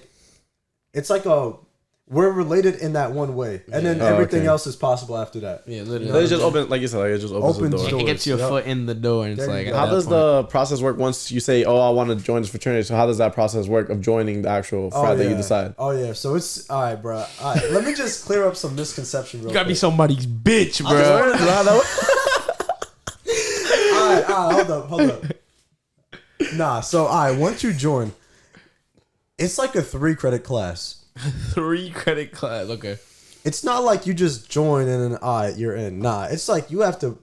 we're related in that one way, and then everything else is possible after that. Yeah, literally. You know, it just opens, like you said, like it just opens the door. It gets you a foot in the door, and it's like, how does the process work once you say, "Oh, I want to join this fraternity"? So how does that process work of joining the actual frat that you decide? Oh yeah, so it's all right, bro. All right, let me just clear up some misconception. You gotta be somebody's bitch, bro. All right, hold up. Nah, so all right, once you join, it's like a 3-credit class. 3-credit class, okay. It's not like you just join and then you're in. Nah, it's like you have to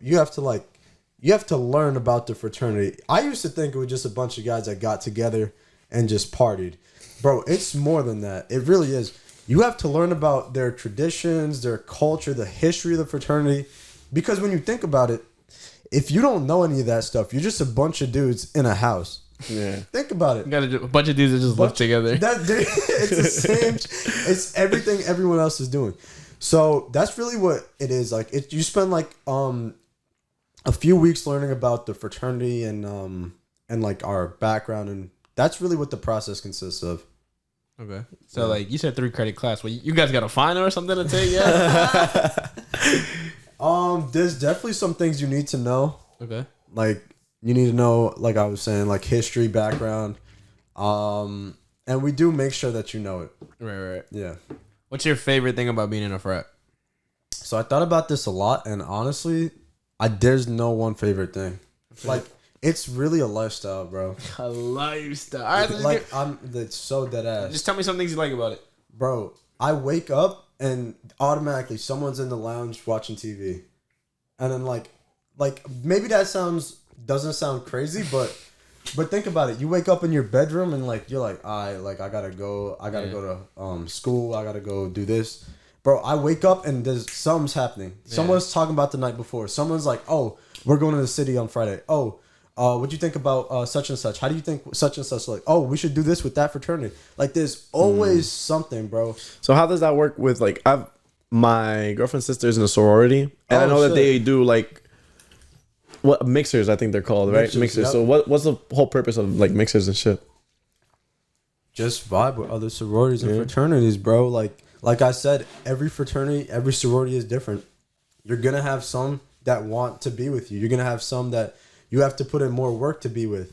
learn about the fraternity. I used to think it was just a bunch of guys that got together and just partied. Bro, it's more than that. It really is. You have to learn about their traditions, their culture, the history of the fraternity. Because when you think about it, if you don't know any of that stuff, you're just a bunch of dudes in a house. Yeah. Think about it. You got a bunch of dudes that just live together. It's the same. It's everything everyone else is doing. So that's really what it is. Like you spend like a few weeks learning about the fraternity and like our background, and that's really what the process consists of. Okay. So like you said 3-credit class. Well, you guys got a final or something to take? Yeah. There's definitely some things you need to know. Okay. Like you need to know, like I was saying, like history, background. And we do make sure that you know it. Right. Yeah. What's your favorite thing about being in a frat? So I thought about this a lot, and honestly, there's no one favorite thing. Like it's really a lifestyle, bro. A lifestyle. All right, it's so dead ass. Just tell me some things you like about it, bro. I wake up and automatically someone's in the lounge watching TV, and then like maybe that doesn't sound crazy, but think about it. You wake up in your bedroom and like you're like, I gotta go to school. I gotta go do this, bro. I wake up and something's happening. Yeah. Someone's talking about the night before. Someone's like, oh, we're going to the city on Friday. Oh, what'd you think about such and such? How do you think such and such? Like, oh, we should do this with that fraternity. Like, there's always something, bro. So how does that work with like my girlfriend's sister's in a sorority, and I know that they do like. What mixers? I think they're called, right? Mixers. Yep. So what's the whole purpose of like mixers and shit? Just vibe with other sororities and fraternities, bro. Like I said, every fraternity, every sorority is different. You're gonna have some that want to be with you. You're gonna have some that you have to put in more work to be with.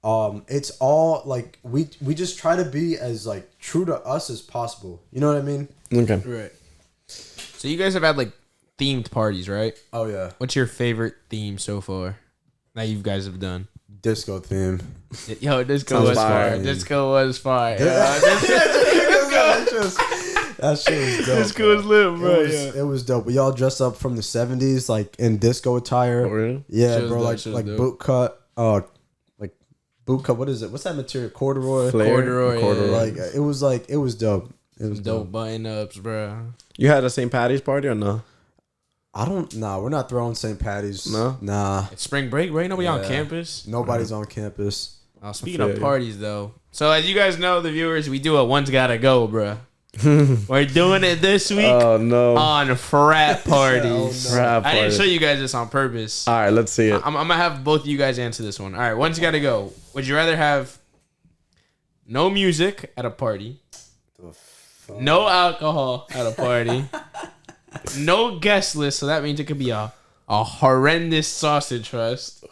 It's all like we just try to be as like true to us as possible. You know what I mean? Okay. Right. So you guys have had like themed parties, right? Oh yeah. What's your favorite theme so far that you guys have done? Disco theme. Yo, disco was fire. Disco was fire. That shit was dope. Disco was lit, bro. It was dope. We all dressed up from the 70s, like in disco attire. Oh, really? Yeah, bro. Like boot cut. Like boot cut. What is it? What's that material? Corduroy. Corduroy. Like it was dope. It was dope button ups, bro. You had a St. Patty's party or no? We're not throwing St. Patty's. No? Nah. It's spring break, right? Nobody on campus? Nobody's on campus. Speaking of parties, though. So, as you guys know, the viewers, we do a One's Gotta Go, bro. We're doing it this week on frat parties. Frat parties. I didn't show you guys this on purpose. All right, let's see it. I'm going to have both of you guys answer this one. All right, One's Gotta Go. Would you rather have no music at a party, no alcohol at a party, no guest list, so that means it could be a horrendous sausage fest,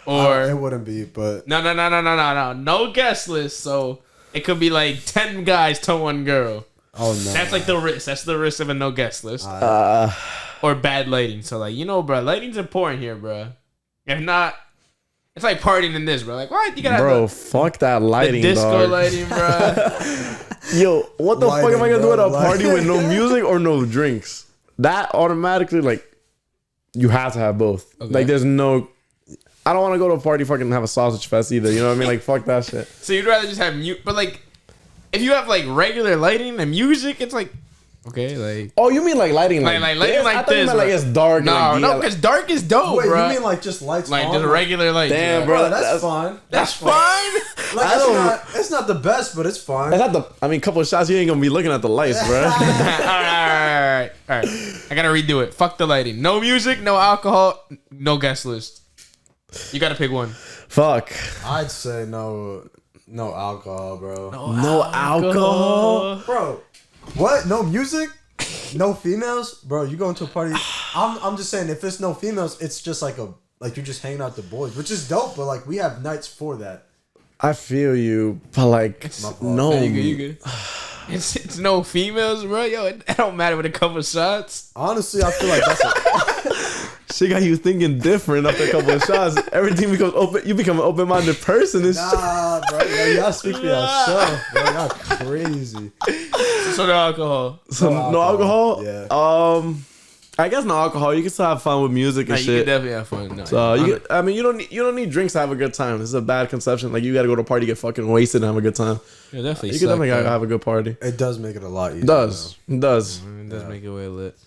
or it wouldn't be, but no guest list, so it could be like 10 guys to 1 girl. Oh no, that's like the risk. That's the risk of a no guest list, or bad lighting. So like bro, lighting's important here, bro. If not, it's like partying in this, bro. Like what you gotta, bro? Fuck that lighting, the disco dog. lighting, bro. Yo, what the fuck am I gonna do at a party with no music or no drinks? That automatically, like, you have to have both. Okay. Like, there's no... I don't want to go to a party fucking have a sausage fest either. You know what I mean? Like, fuck that shit. So you'd rather just have mute... But, like, if you have, like, regular lighting and music, it's like... Okay, like. Oh, you mean like lighting Like lighting like I thought this, you meant like bro. it's dark. No, because dark is dope, Wait, bro. you mean like just lights like on? just regular lights? Damn, yeah. bro. That's fine. That's fine. Like, it's not the best, but it's fine. It's not the. I mean, couple of shots, you ain't gonna be looking at the lights, bro. all right. I gotta redo it. Fuck the lighting. No music, no alcohol, no guest list. You gotta pick one. Fuck. I'd say no alcohol, bro. No alcohol, Bro, what? No music? No females? Bro, you going to a party? I'm just saying, if there's no females, it's just like you're just hanging out with the boys, which is dope, but like we have nights for that. I feel you, but like no. Hey, you good. It's no females, bro. Yo, it don't matter with a couple shots. Honestly, I feel like that's She got you thinking different after a couple of shots. Everything becomes open. You become an open-minded person. And nah, bro. Y'all speak for yourself, bro. Y'all crazy. So no alcohol. So no alcohol. Yeah. I guess no alcohol. You can still have fun with music and You shit. can definitely have fun. No, So you don't need drinks to have a good time. This is a bad conception. Like you got to go to a party, get fucking wasted, and have a good time. yeah, definitely. You can definitely have a good party. It does make it a lot easier. It does. It does make it way lit.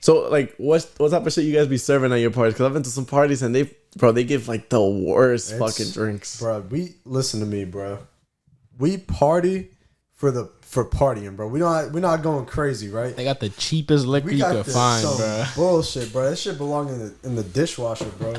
So like, what type of shit you guys be serving at your parties? Because I've been to some parties and they give like the worst fucking drinks. Bro, listen to me, bro. We party for partying, bro. We're not going crazy, right? They got the cheapest liquor you could find, bro. Bullshit, bro. That shit belong in the dishwasher, bro.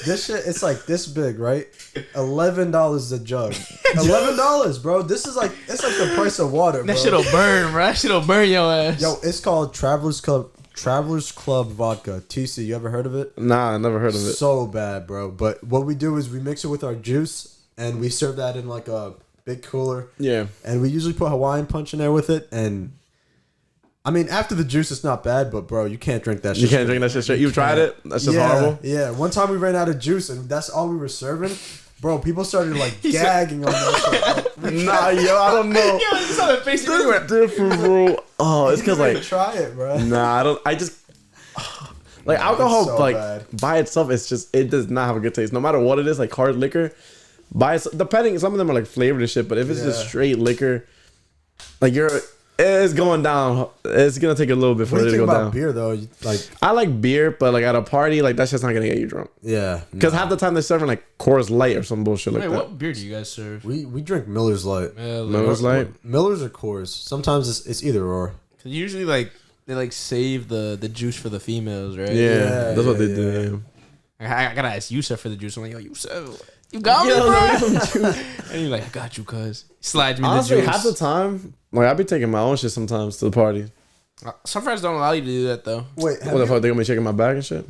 This shit, it's like this big, right? $11 a jug. $11, bro. It's like the price of water, bro. That shit'll burn, bro. That shit'll burn your ass. Yo, it's called Travelers Club vodka. TC, you ever heard of it? Nah, I never heard of it. So bad, bro. But what we do is we mix it with our juice and we serve that in like a big cooler. Yeah. And we usually put Hawaiian punch in there with it. And I mean, after the juice, it's not bad, but bro, you can't drink that shit. You can't drink that shit straight. You've tried it? That's just horrible. Yeah. One time we ran out of juice and that's all we were serving. Bro, people started like gagging on that shit. Nah, yo, I don't know. Yo, you saw the face you went. Different, bro. Oh, it's because like try it, bro. nah, I don't. I just like alcohol, so like bad. by itself, it does not have a good taste. No matter what it is, like hard liquor, by itself, depending, some of them are like flavored and shit. But if it's just straight liquor, like it's going down. It's gonna take a little bit for What do it you to think go about down. beer though? I like beer, but like at a party, like that's just not gonna get you drunk. Yeah, Because half the time they're serving like Coors Light or some bullshit like Wait, that. what beer do you guys serve? we drink Miller's Light. Miller's Light. Millers or Coors. Sometimes it's either or. Cause usually like they like save the juice for the females, right? Yeah, that's what they do. I gotta ask Yousef for the juice. I'm like, yo, Yousef, you got me, bro. And he's like, I got you, cuz. Slides me Honestly, the juice. half the time, like I be taking my own shit sometimes to the party. Some friends don't allow you to do that though. Wait, What the fuck? They gonna be checking my bag and shit?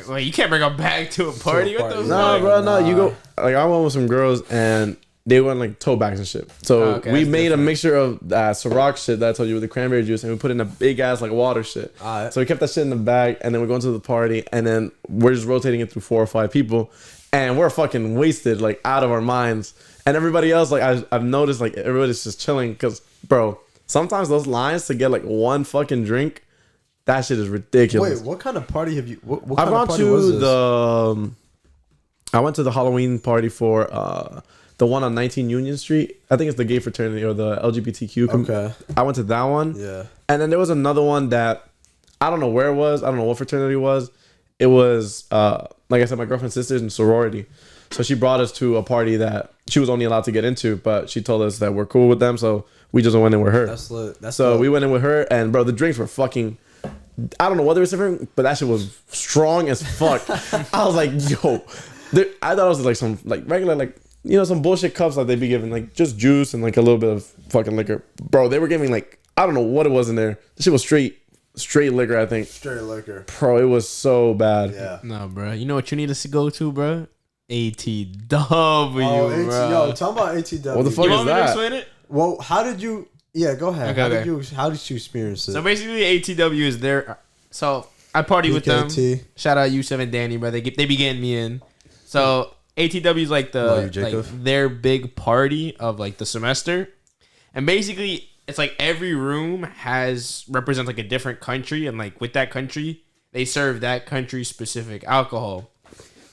Wait, you can't bring a bag to a party. What the fuck? Nah, bro, no. You go like I went with some girls and they went like tote bags and shit. So okay, we that's made different. a mixture of Ciroc shit that I told you with the cranberry juice, and we put in a big ass like water shit. Alright. So we kept that shit in the bag, and then we're going to the party, and then we're just rotating it through 4 or 5 people, and we're fucking wasted, like out of our minds. And everybody else, like I've noticed, like everybody's just chilling, cause bro, sometimes those lines to get like one fucking drink, that shit is ridiculous. Wait, what kind of party have you? What I've kind gone of party was to this? I went to the Halloween party for the one on 19 Union Street. I think it's the gay fraternity or the LGBTQ. Okay. I went to that one. Yeah. And then there was another one that I don't know where it was. I don't know what fraternity it was. It was like I said, my girlfriend's sister's in sorority. So she brought us to a party that she was only allowed to get into, but she told us that we're cool with them, so we just went in with her. That's lit. That's So dope. we went in with her, and bro, the drinks were fucking. I don't know what they were serving, but that shit was strong as fuck. I was like, yo, I thought it was like some like regular like some bullshit cups that they be giving like just juice and like a little bit of fucking liquor. Bro, they were giving like I don't know what it was in there. This shit was straight liquor, I think. Straight liquor. Bro, it was so bad. Yeah. No, bro. You know what you need us to go to, bro? ATW, Oh, bro. yo, tell me about ATW. What the fuck You is want me to that? explain it? Well, how did you? Yeah, go ahead. Okay, How did you experience it? So basically, ATW is their. So I party with them. BKT. Shout out Yousef and Danny, bro. They be getting me in. So ATW is like Love you, like Jakov. their big party of like the semester, and basically it's like every room represents like a different country, and like with that country they serve that country specific alcohol.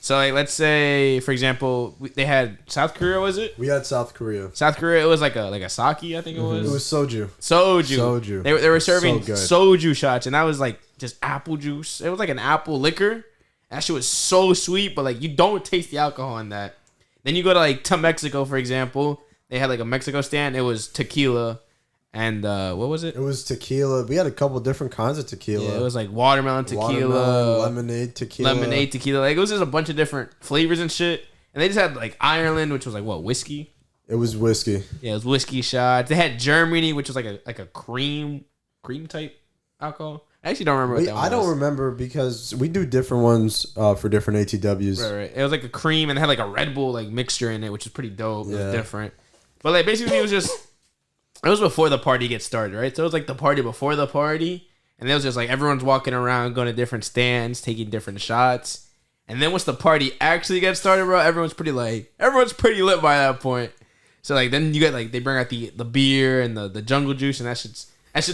So like, let's say, for example, they had South Korea. Was it? We had South Korea. South Korea. It was like a sake. I think it was. It was soju. Soju. They were serving soju shots, and that was like just apple juice. It was like an apple liquor. That shit was so sweet, but like you don't taste the alcohol in that. Then you go to Mexico, for example. They had like a Mexico stand. It was tequila. And what was it? It was tequila. We had a couple different kinds of tequila. Yeah, it was like watermelon tequila, lemonade tequila. Like it was just a bunch of different flavors and shit. And they just had like Ireland, which was like what, whiskey? It was whiskey. Yeah, it was whiskey shots. They had Germany, which was like a cream type alcohol. I actually don't remember what that was. I don't remember because we do different ones for different ATWs. Right. It was like a cream and it had like a Red Bull like mixture in it, which is pretty dope. Yeah. It was different. But like basically it was just it was before the party gets started, right? So it was like the party before the party. And it was just like everyone's walking around, going to different stands, taking different shots. And then once the party actually gets started, bro, everyone's pretty lit by that point. So like then you get like they bring out the beer and the jungle juice, and that shit's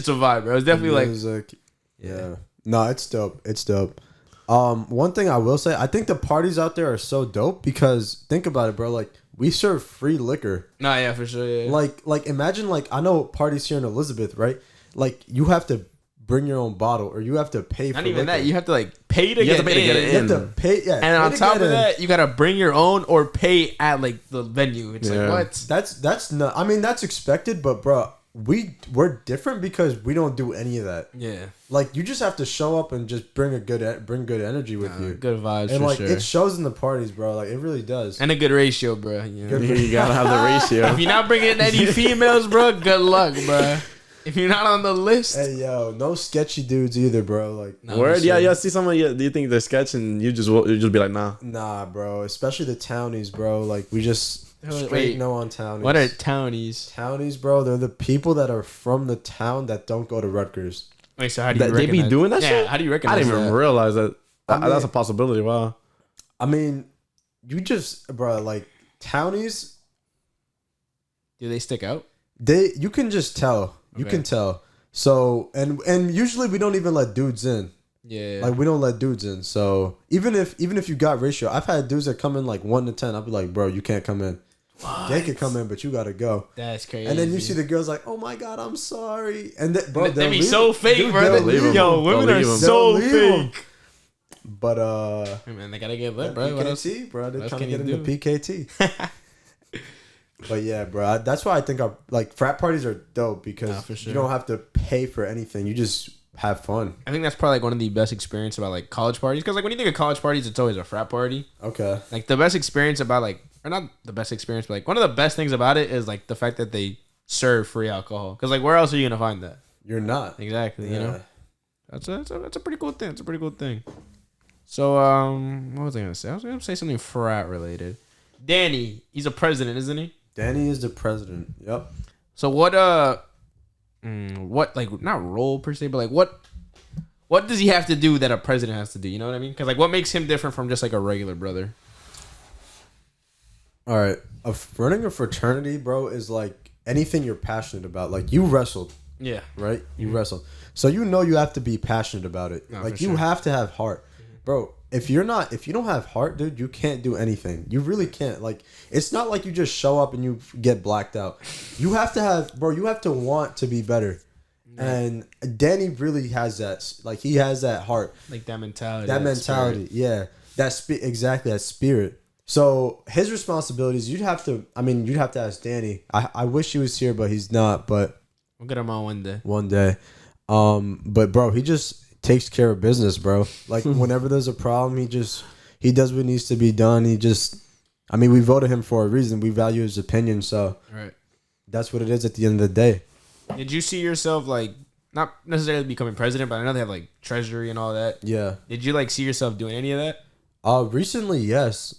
a vibe, bro. It's definitely music. Yeah. No, it's dope. It's dope. One thing I will say, I think the parties out there are so dope because think about it, bro. Like we serve free liquor. Nah, yeah, for sure. Yeah. Like imagine I know parties here in Elizabeth, right? Like you have to bring your own bottle or you have to pay for not even liquor. that. You have to pay to get in. You have to pay, yeah. And on top of that, you gotta bring your own or pay at the venue. It's like what? That's not. I mean, that's expected, but bro, we're different because we don't do any of that. Yeah. Like you just have to show up and just bring good energy with you. Good vibes, and for sure. It shows in the parties, bro. Like it really does. And a good ratio, bro. You gotta have the ratio. If you're not bringing any females, bro, good luck, bro. If you're not on the list, hey yo, no sketchy dudes either, bro. Like no, word, yeah. See someone, do you think they're sketch, and you just be like, nah, bro. Especially the townies, bro. Like we just straight no on townies. What are townies? Townies, bro. They're the people that are from the town that don't go to Rutgers. Wait, so how do you recognize? They be doing that shit? How do you recognize? I didn't even realize that. That's a possibility. Wow. I mean, you just, bro, like townies. Do they stick out? You can just tell. You can tell. So and usually we don't even let dudes in. Yeah. Like we don't let dudes in. So even if you got ratio, I've had dudes that come in like 1 to 10. I'll be like, bro, you can't come in. What? They could come in, but you gotta go. That's crazy. And then you see the girls like, oh my god, I'm sorry. And bro, they be so fake, dude, bro. Yo, women are so fake. But hey man, they gotta get lit, bro. PKT, bro. They're trying to get into PKT. But yeah, bro, that's why I think frat parties are dope because you don't have to pay for anything. You just have fun. I think that's probably one of the best experiences about college parties because when you think of college parties, it's always a frat party. Okay. The best experience about or not the best experience, but one of the best things about it is the fact that they serve free alcohol. Because where else are you gonna find that? You're not exactly. Yeah. You know, that's a pretty cool thing. It's a pretty cool thing. So what was I gonna say? I was gonna say something frat related. Danny, he's a president, isn't he? Danny is the president. Yep. So what not role per se, but what does he have to do that a president has to do? You know what I mean? Because what makes him different from just a regular brother? All right, running a fraternity, bro, is anything you're passionate about. You wrestled. Yeah. Right. You wrestled, so you have to be passionate about it. No, you have to have heart, bro. If you don't have heart, dude, you can't do anything. You really can't. It's not like you just show up and you get blacked out. You have to have, bro. You have to want to be better. Yeah. And Danny really has that. He has that heart. That mentality. That mentality. Spirit. Yeah. Exactly that spirit. So his responsibilities, you'd have to ask Danny. I wish he was here, but he's not. But we'll get him on one day. One day. But bro, he just takes care of business, bro. Whenever there's a problem, he does what needs to be done. We voted him for a reason. We value his opinion, so right. That's what it is at the end of the day. Did you see yourself not necessarily becoming president, but I know they have treasury and all that. Yeah. Did you see yourself doing any of that? Recently, yes.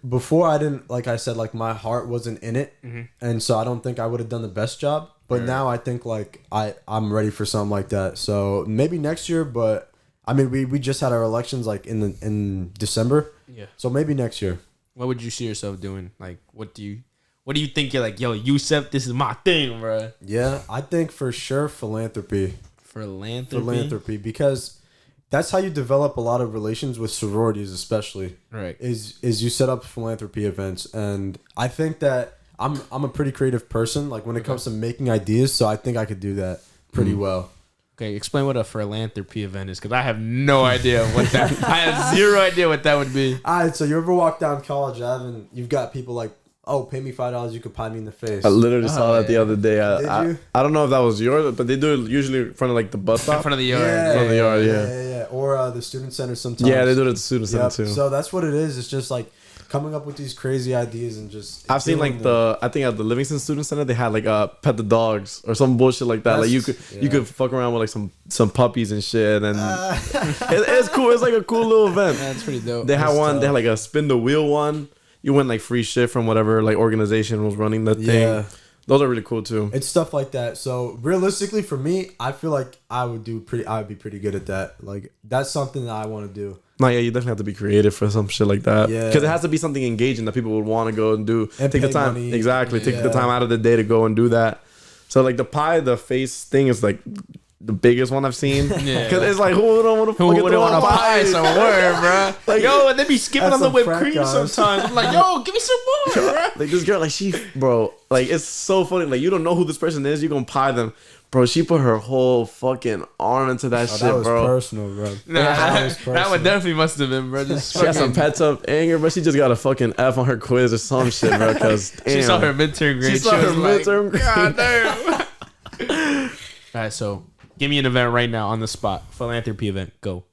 Before I didn't, I said, my heart wasn't in it, and so I don't think I would have done the best job. But now I think I'm ready for something like that. So maybe next year, but we just had our elections in December. Yeah. So maybe next year. What would you see yourself doing? What do you think you're yo, Yousef, this is my thing, bro? Yeah, I think for sure philanthropy. Philanthropy, because that's how you develop a lot of relations with sororities, especially. Right. Is you set up philanthropy events, and I think that I'm a pretty creative person. Like when it comes to making ideas, so I think I could do that pretty well. Okay, explain what a philanthropy event is, because I have no idea what that. I have zero idea what that would be. All right, so you ever walk down College Ave and you've got people like, oh, pay me $5, you could pie me in the face. I literally saw that the other day. Did you? I don't know if that was yours, but they do it usually in front of like the bus stop. In front of the yard. Yeah, In front of the yard, yeah. Or the student center sometimes. Yeah, they do it at the student center too. So that's what it is. It's just like coming up with these crazy ideas and just. I've seen like I think at the Livingston Student Center they had like pet the dogs or some bullshit like that. Like you could fuck around with like some puppies and shit, and it's cool. It's like a cool little event. That's pretty dope. They had one. They had like a spin the wheel one. You win like free shit from whatever like organization was running the thing. Yeah. Those are really cool too. It's stuff like that. So realistically, for me, I feel like I would be pretty good at that. Like that's something that I want to do. No, yeah, you definitely have to be creative for some shit like that. Yeah, because it has to be something engaging that people would want to go and do. And take the pay time, money. exactly. Take the time out of the day to go and do that. So like the face thing is like the biggest one I've seen. Yeah. Because it's like who don't want to Who wouldn't want to pie somewhere, bro? Like, yo, and they be skipping That's on the some whipped frat cream guys. sometimes. I'm like, yo, give me some more, bro. Like this girl, like bro, like it's so funny. Like you don't know who this person is, you gonna pie them, bro. She put her whole fucking arm into that shit, That was bro. personal, bro. Nah, that that one definitely must have been, bro. Just She had some pets up anger, but she just got a fucking F on her quiz or some shit, bro. Because She saw her midterm grade. She saw her midterm grade. God damn. All right, so give me an event right now on the spot. Philanthropy event. Go.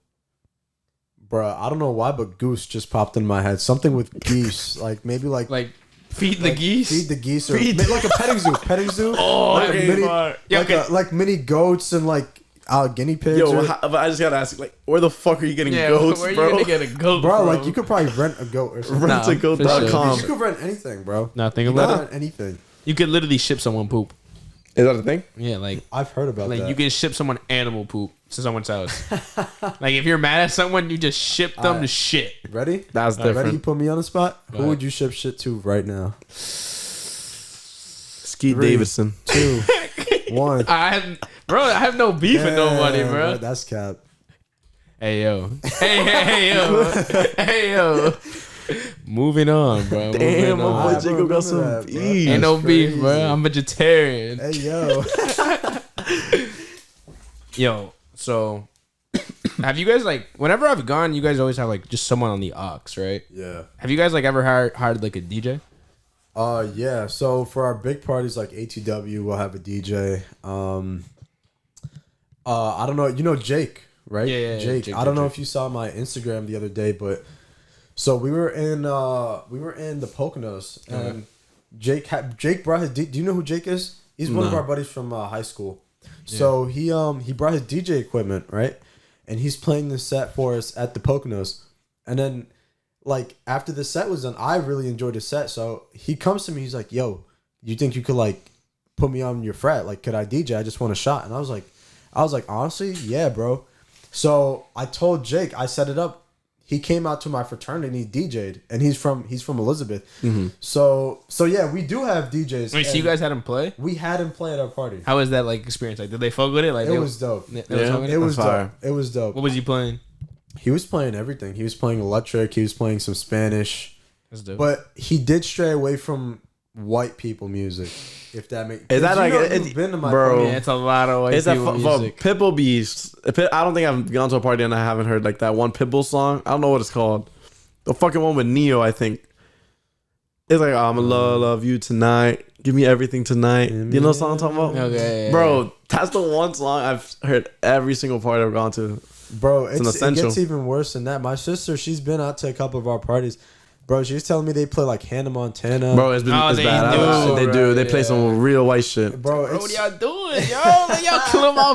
Bro, I don't know why, but goose just popped in my head. Something with geese, like maybe like Feed the geese. feed the geese, or like a petting zoo. Petting zoo. Oh, like okay, mini, fine. Yeah, okay. like mini goats and like guinea pigs. Yo, but I just gotta ask, like, where the fuck are you getting goats, where bro? you gonna get a goat, bro, like you could probably rent a goat or something. Rent a goat.com. You could rent anything, bro. Nothing You about could it. rent anything. You could literally ship someone poop. Is that a thing? Yeah, like I've heard about that. you can ship someone animal poop to someone's house. Like if you're mad at someone, you just ship them to shit. Ready? That's Ready? different. You put me on the spot. Who ahead. would you ship shit to right now? Skeet 3, Davidson. 2, 1. I have no beef with nobody, Damn, bro. That's cap. Hey yo, hey yo, hey yo. Moving on, bro. Damn, Moving my on. boy Jacob got some Remember that, bro. beef. Ain't no That's beef, bro. crazy. I'm vegetarian. Hey yo. Yo, so have you guys like whenever I've gone, you guys always have like just someone on the aux, right? Yeah. Have you guys like ever hired like a DJ? Yeah. So for our big parties like ATW, we'll have a DJ. I don't know. You know Jake, right? Yeah, Jake. Jake, I don't know Jake. if you saw my Instagram the other day, but so we were in the Poconos, and Jake brought his. Do you know who Jake is? He's one of our buddies from high school. So he brought his DJ equipment, right? And he's playing this set for us at the Poconos. And then like after the set was done, I really enjoyed the set. So he comes to me, he's like, "Yo, you think you could like put me on your frat? Like, could I DJ? I just want a shot." And I was like, honestly, yeah, bro. So I told Jake, I set it up. He came out to my fraternity and he DJ'd, and he's from Elizabeth. Mm-hmm. So yeah, we do have DJs. Wait, so you guys had him play? We had him play at our party. How was that like experience? Like, did they fuck with it? Like, It was dope. They was fucking with It was fire. dope. It was dope. What was he playing? He was playing everything. He was playing electric. He was playing some Spanish. That's dope. But he did stray away from white people music. If that makes Is that like you've been to my bro? party. Yeah, it's a lot of white Is that people for music. Pitbull beast? I don't think I've gone to a party and I haven't heard like that one Pitbull song. I don't know what it's called. The fucking one with Neo, I think. It's like I'ma love you tonight. Give me everything tonight. You know what song I'm talking about? Okay, yeah, Bro, that's the one song I've heard every single party I've gone to. Bro, an it essential. gets even worse than that. My sister, she's been out to a couple of our parties. Bro, she's telling me they play like Hannah Montana. Bro, it's Oh, it's they bad. do, They do. They play yeah. some real white shit. Bro, Bro, what it's, y'all doing, yo? Like, y'all killing my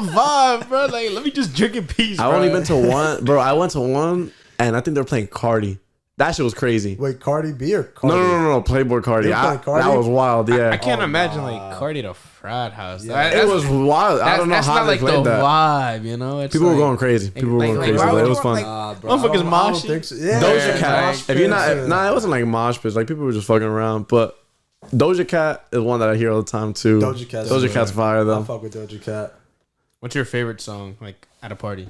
vibe, bro. Like, let me just drink in peace, I bro. only been to one. Bro, I went to one and I think they're playing Cardi. That shit was crazy. wait, Cardi B or Cardi? No. Playboy Cardi. They were playing Cardi? That was wild. Yeah. I can't Oh, imagine nah. like Cardi at a frat house. Yeah. It was wild. I don't know that's how not they like played the that. vibe, you know? It's People like, were going crazy. People were like- going like, crazy. why But would it you was want, fun. like, Bro, Motherfuckers I don't moshing. think so. Yeah, Doja Yeah, Cat. like- If you're not, nah, it wasn't like mosh pits. Like people were just fucking around. But Doja Cat is one that I hear all the time too. Doja Cat's Cat's fire I though. fuck with Doja Cat. What's your favorite song, like, at a party?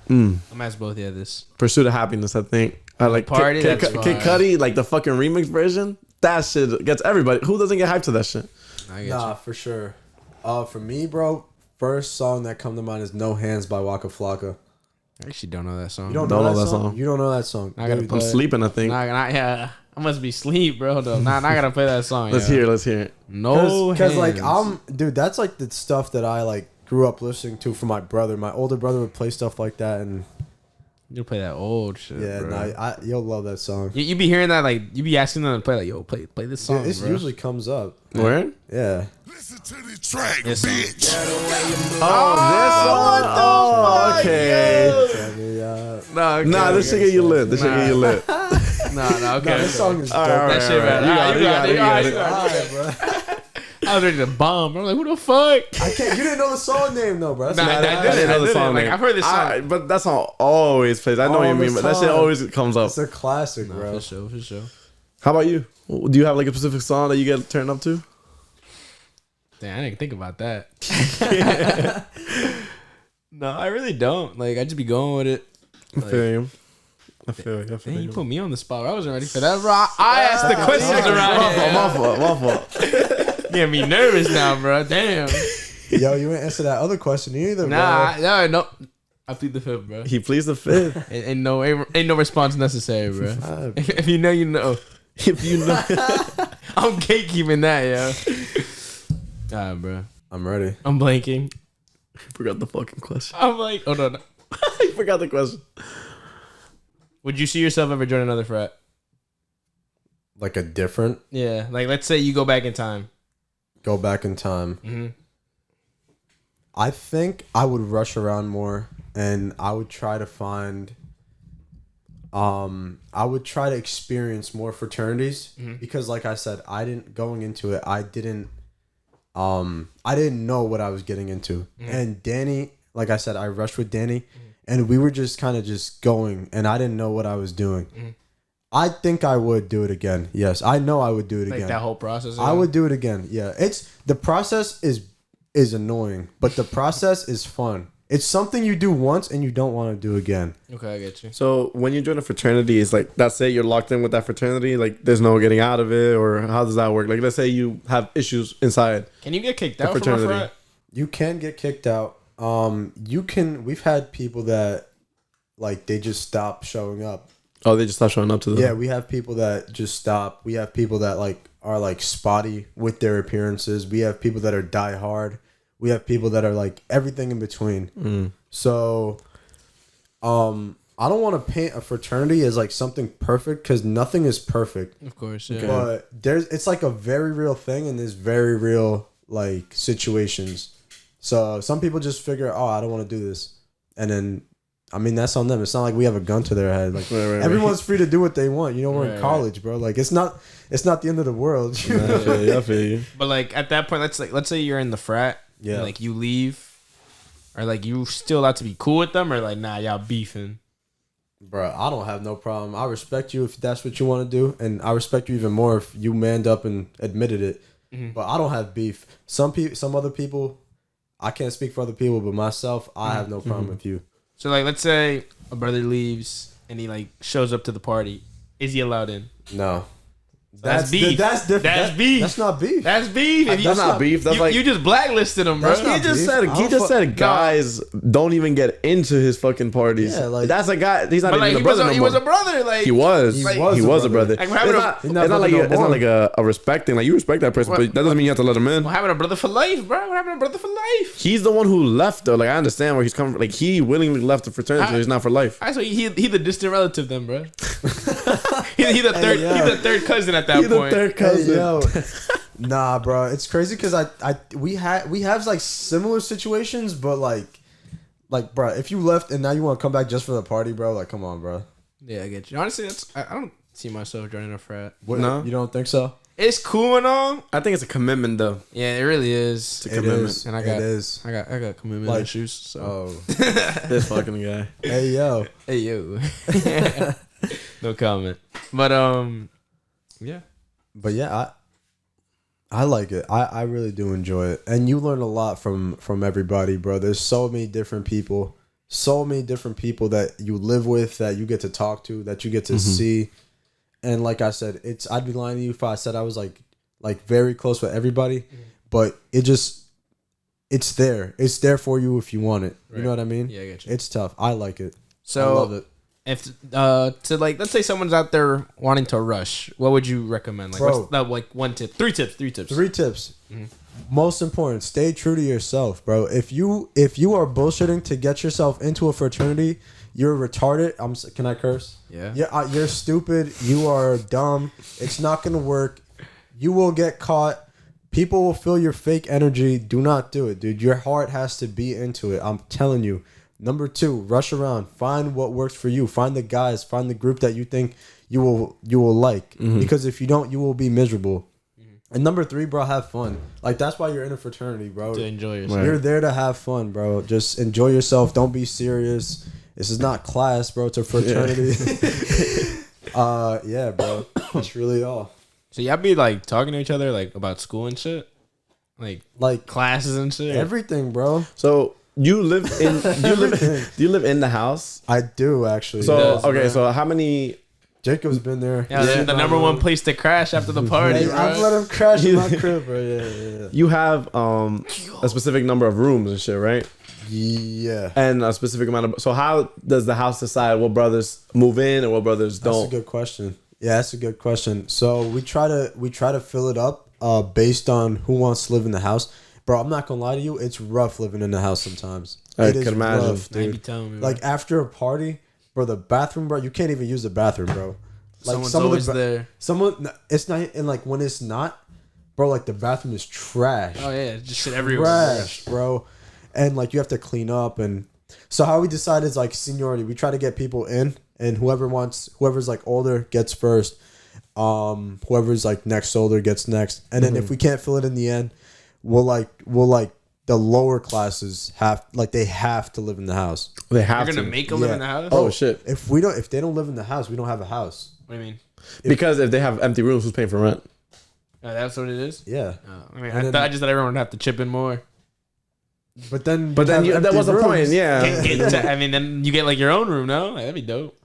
I'm gonna ask both of you this. Pursuit of Happiness, I think. I like Party, Kid that's Cudi, like the fucking remix version. That shit gets everybody. Who doesn't get hyped to that shit? Nah, for sure. For me, bro, first song that come to mind is No Hands by Waka Flocka. I actually don't know that song. You don't know that song? You don't know that song. I'm sleeping, I think. Yeah, I must be asleep, bro. Though. Not gotta play that song. Let's hear it. No, because like dude, that's like the stuff that I like grew up listening to from my brother. My older brother would play stuff like that, and you play that old shit. Yeah, bro. You'll love that song. You be hearing that, like you be asking them to play, like, yo, play this song. This usually comes up. Where? Yeah. Listen to the track, This bitch. Oh, okay. Nah, this shit get you lit. This shit get you lit. Nah, okay. This song is dope. That shit, man. You got it. Alright, bro. I was ready to bomb. I'm like, who the fuck? I can't. You didn't know the song name though, bro. I didn't. Like, I've heard this song. But that song always plays. I know what you mean, but that shit always comes up. It's a classic, bro. For sure. How about you? Do you have like a specific song that you get turned up to? Damn, I didn't think about that. No, I really don't. Like, I just be going with it. I feel you. Dang, you put me on the spot. I wasn't ready for that, bro. I asked the questions around here. My fault. Getting me nervous now, bro. Damn. Yo, you ain't answer that other question either, bro. No. I plead the fifth, bro. He pleads the fifth. Ain't no response necessary, bro. If you know, you know. If you know. I'm gatekeeping that, yo. Alright, bro. I'm ready. I'm blanking. Forgot the fucking question. I'm like, hold on. I forgot the question. Would you see yourself ever join another frat? Like a different. Yeah. Like, let's say you go back in time. Go back in time. Mm-hmm. I think I would rush around more, and I would try to find. I would try to experience more fraternities because, like I said, I didn't know what I was getting into. And Danny, like I said, I rushed with Danny, and we were just kind of just going, and I didn't know what I was doing. I think I would do it again. Yes, I know I would do it again. Like that whole process. I would do it again. Yeah, it's the process is annoying, but the process is fun. It's something you do once and you don't want to do again. Okay, I get you. So when you join a fraternity, it's like that's it. You're locked in with that fraternity. Like there's no getting out of it, or how does that work? Like let's say you have issues inside. Can you get kicked out from a frat? You can get kicked out. You can. We've had people that like they just stop showing up. Oh, they just stop showing up to them. Yeah, we have people that just stop. We have people that like are like spotty with their appearances. We have people that are die hard. We have people that are like everything in between. So, I don't want to paint a fraternity as like something perfect because nothing is perfect. Of course, yeah. But it's like a very real thing, and there's very real like situations. So some people just figure, oh, I don't want to do this, and then I mean that's on them. It's not like we have a gun to their head. Like everyone's free to do what they want. You know, we're in college, bro. Like it's not the end of the world. I feel you. But like at that point, let's say you're in the frat. Yeah. And, like you leave, or like you still allowed to be cool with them, or like nah, y'all beefing. Bro, I don't have no problem. I respect you if that's what you want to do, and I respect you even more if you manned up and admitted it. But I don't have beef. Some other people, I can't speak for other people, but myself, I have no problem with you. So like, let's say a brother leaves and he like shows up to the party. Is he allowed in? No. That's beef. That's different. That's beef. That's not beef. That's beef. That's not beef. That's like you just blacklisted him, bro. That's not He just said guys don't even get into his fucking parties. Yeah, like that's a guy. He's not but even like, a brother no more. He was a brother. Like he was a brother. Like, It's not like a respect thing. Like you respect that person, but that doesn't mean you have to let him in. What happened to brother for life, bro? What happened to brother for life? He's the one who left though. Like I understand where he's coming from. Like he willingly left the fraternity. So he's not for life. So he the distant relative then, bro. he the third cousin at that point. The third cousin. Hey, yo. Nah, bro, it's crazy because we have like similar situations, but like, bro, if you left and now you want to come back just for the party, bro, like, come on, bro. Yeah, I get you. Honestly, I don't see myself joining a frat. What, no, you don't think so? It's cool and all. I think it's a commitment though. Yeah, it really is. It's a commitment. And I got commitment like, issues. So this fucking guy. Hey yo. Hey yo. No comment. But yeah. But yeah, I like it. I really do enjoy it. And you learn a lot from everybody, bro. There's so many different people. so many different people that you live with, that you get to talk to, that you get to see. And like I said, I'd be lying to you if I said I was like very close with everybody, but it's there. It's there for you if you want it. You know what I mean? Yeah, I get you. It's tough. I like it. So I love it. If to like, let's say someone's out there wanting to rush, what would you recommend? Like, what's that, like, one tip? Three tips. Three tips. Most important, stay true to yourself, bro. If you are bullshitting to get yourself into a fraternity, you're retarded. Can I curse? Yeah. You're stupid. You are dumb. It's not gonna work. You will get caught. People will feel your fake energy. Do not do it, dude. Your heart has to be into it. I'm telling you. Number 2, rush around. Find what works for you. Find the guys. Find the group that you think you will like. Because if you don't, you will be miserable. And number 3, bro, have fun. Like, that's why you're in a fraternity, bro. To enjoy yourself. You're there to have fun, bro. Just enjoy yourself. Don't be serious. This is not class, bro. It's a fraternity. Yeah, bro. That's really all. So y'all be like talking to each other like about school and shit, like classes and shit. Everything, bro. So you live in do you live in the house? I do actually. So so how many? Jacob's been there. Yeah, the number one place to crash after the party. Hey, I've let him crash in my crib, bro. Yeah. You have a specific number of rooms and shit, right? Yeah. And a specific amount of. So how does the house decide what brothers move in and what brothers don't? That's a good question. Yeah, that's a good question. So we try to fill it up based on who wants to live in the house. Bro, I'm not gonna lie to you, it's rough living in the house sometimes. I can imagine. Rough, dude. Like after a party, bro, the bathroom, bro, you can't even use the bathroom, bro. Like someone's always there. It's not, and like when it's not, bro, like the bathroom is trash. Oh yeah, just shit everywhere. Trash, bro. And like you have to clean up. And so how we decide is like seniority. We try to get people in, and whoever's like older gets first. Whoever's like next older gets next. And then if we can't fill it in the end, we'll like the lower classes have to live in the house. They have You're gonna to make them live in the house? Oh shit. If they don't live in the house, we don't have a house. What do you mean? Because if they have empty rooms, who's paying for rent? Oh, that's what it is? Yeah. I mean, I just thought everyone would have to chip in more. But then that was the point, yeah. I mean, then you get like your own room, no? Like, that'd be dope.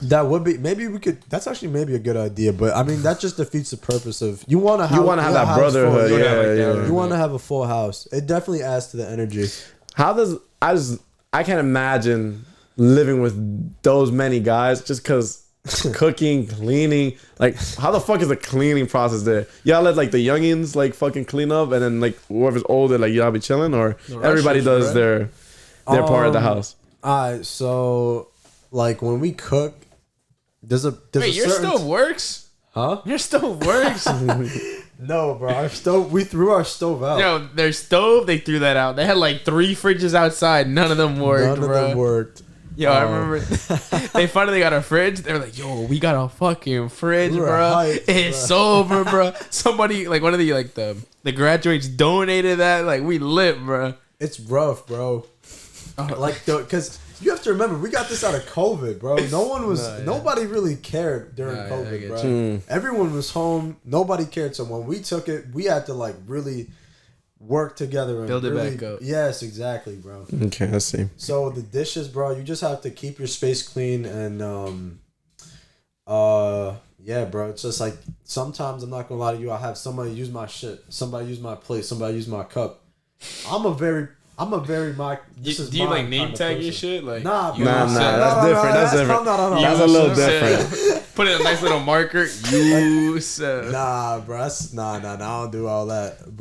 That would be, maybe we could. That's actually maybe a good idea, but I mean that just defeats the purpose of you want to have that brotherhood. You want to have a full house. It definitely adds to the energy. How does I can't imagine living with those many guys just because cooking, cleaning. Like, how the fuck is the cleaning process there? Y'all let like the youngins like fucking clean up, and then like whoever's older, like y'all be chilling, or everybody does their part of the house. Alright, so like when we cook, there's a your stove works? Huh? Your stove works? No, bro. Our stove. We threw our stove out. Yo, their stove, they threw that out. They had like 3 fridges outside. None of them worked. None of them worked. Yo, I remember they finally got a fridge. They were like, "Yo, we got a fucking fridge, bro. Hyped, it's sober, bro." Somebody like one of the graduates donated that. Like, we lit, bro. It's rough, bro. Like, because you have to remember, we got this out of COVID, bro. Nobody really cared during COVID, bro. Everyone was home. Nobody cared. So when we took it, we had to like really work together and build it really, back up. Yes, exactly, bro. Okay, I see. So the dishes, bro, you just have to keep your space clean and yeah, bro. It's just like sometimes I'm not gonna lie to you, I have somebody use my shit, somebody use my plate, somebody use my cup. I'm a very do you like name tag your shit? Like, nah, that's different. That's different. That's a little different. Put in a nice little marker. Yousef. Nah, bro. I don't do all that.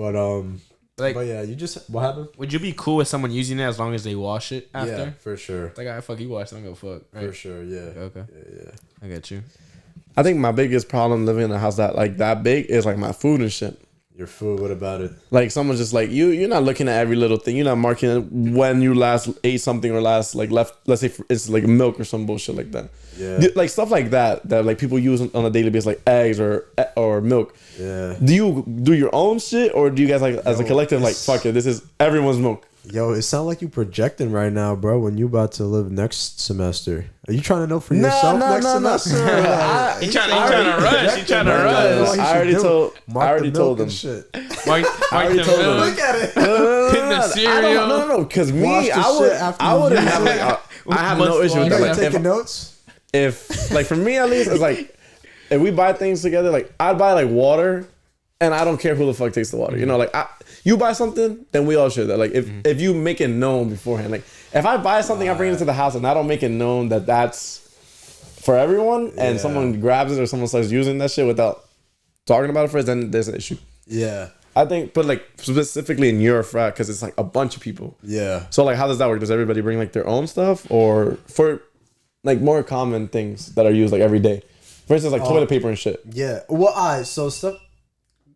But yeah, you just, what happened? Would you be cool with someone using it as long as they wash it after? Yeah, for sure. Like, I fuck you wash, I don't go fuck. Right? For sure, yeah. Okay. Yeah. I get you. I think my biggest problem living in a house that big is like my food and shit. Your food, what about it? Like someone's just like you're not looking at every little thing. You're not marking when you last ate something or last like left. Let's say it's like milk or some bullshit like that. Yeah. Like stuff like that like people use on a daily basis, like eggs or milk. Yeah. Do you do your own shit, or do you guys like as a collective like fuck it, this is everyone's milk? Yo, it sounds like you projecting right now, bro. When you about to live next semester, are you trying to know for yourself next semester? He trying to rush. He trying to rush. I already told them. Shit. Mark the milk. Look at it. Pin the cereal. No. Because me, I wouldn't have like. I have no issue with that. You Like, taking notes? if like for me at least, it's like if we buy things together, like I'd buy like water, and I don't care who the fuck takes the water. You know, like you buy something, then we all share that. Like if you make it known beforehand, like if I buy something, I bring it to the house, and I don't make it known that that's for everyone, and someone grabs it or someone starts using that shit without talking about it first, then there's an issue. Yeah. I think, but like specifically in your frat, because it's like a bunch of people. Yeah. So like, how does that work? Does everybody bring like their own stuff, or for like more common things that are used like every day? For instance, like toilet paper and shit. Yeah. Well, so stuff.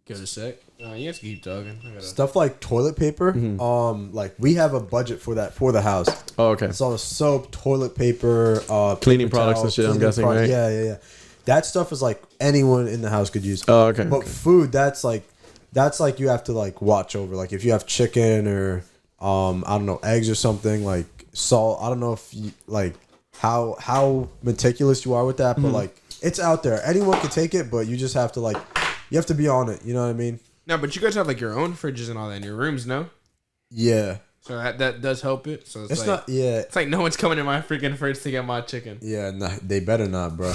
Give it a sec. You guys keep talking. Stuff like toilet paper. Like we have a budget for that for the house. Oh, okay. So soap, toilet paper, Cleaning paper products towel, and shit, I'm cleaning guessing, right? Yeah. That stuff is like anyone in the house could use. Oh, okay. But food, that's like you have to like watch over. Like if you have chicken or I don't know, eggs or something, like salt. I don't know if you like how meticulous you are with that, but like it's out there. Anyone can take it, but you just have to like you have to be on it. You know what I mean? No, but you guys have like your own fridges and all that in your rooms, no? Yeah. So that does help it. So it's like, not. Yeah. It's like no one's coming in my freaking fridge to get my chicken. Yeah. Nah, they better not, bro.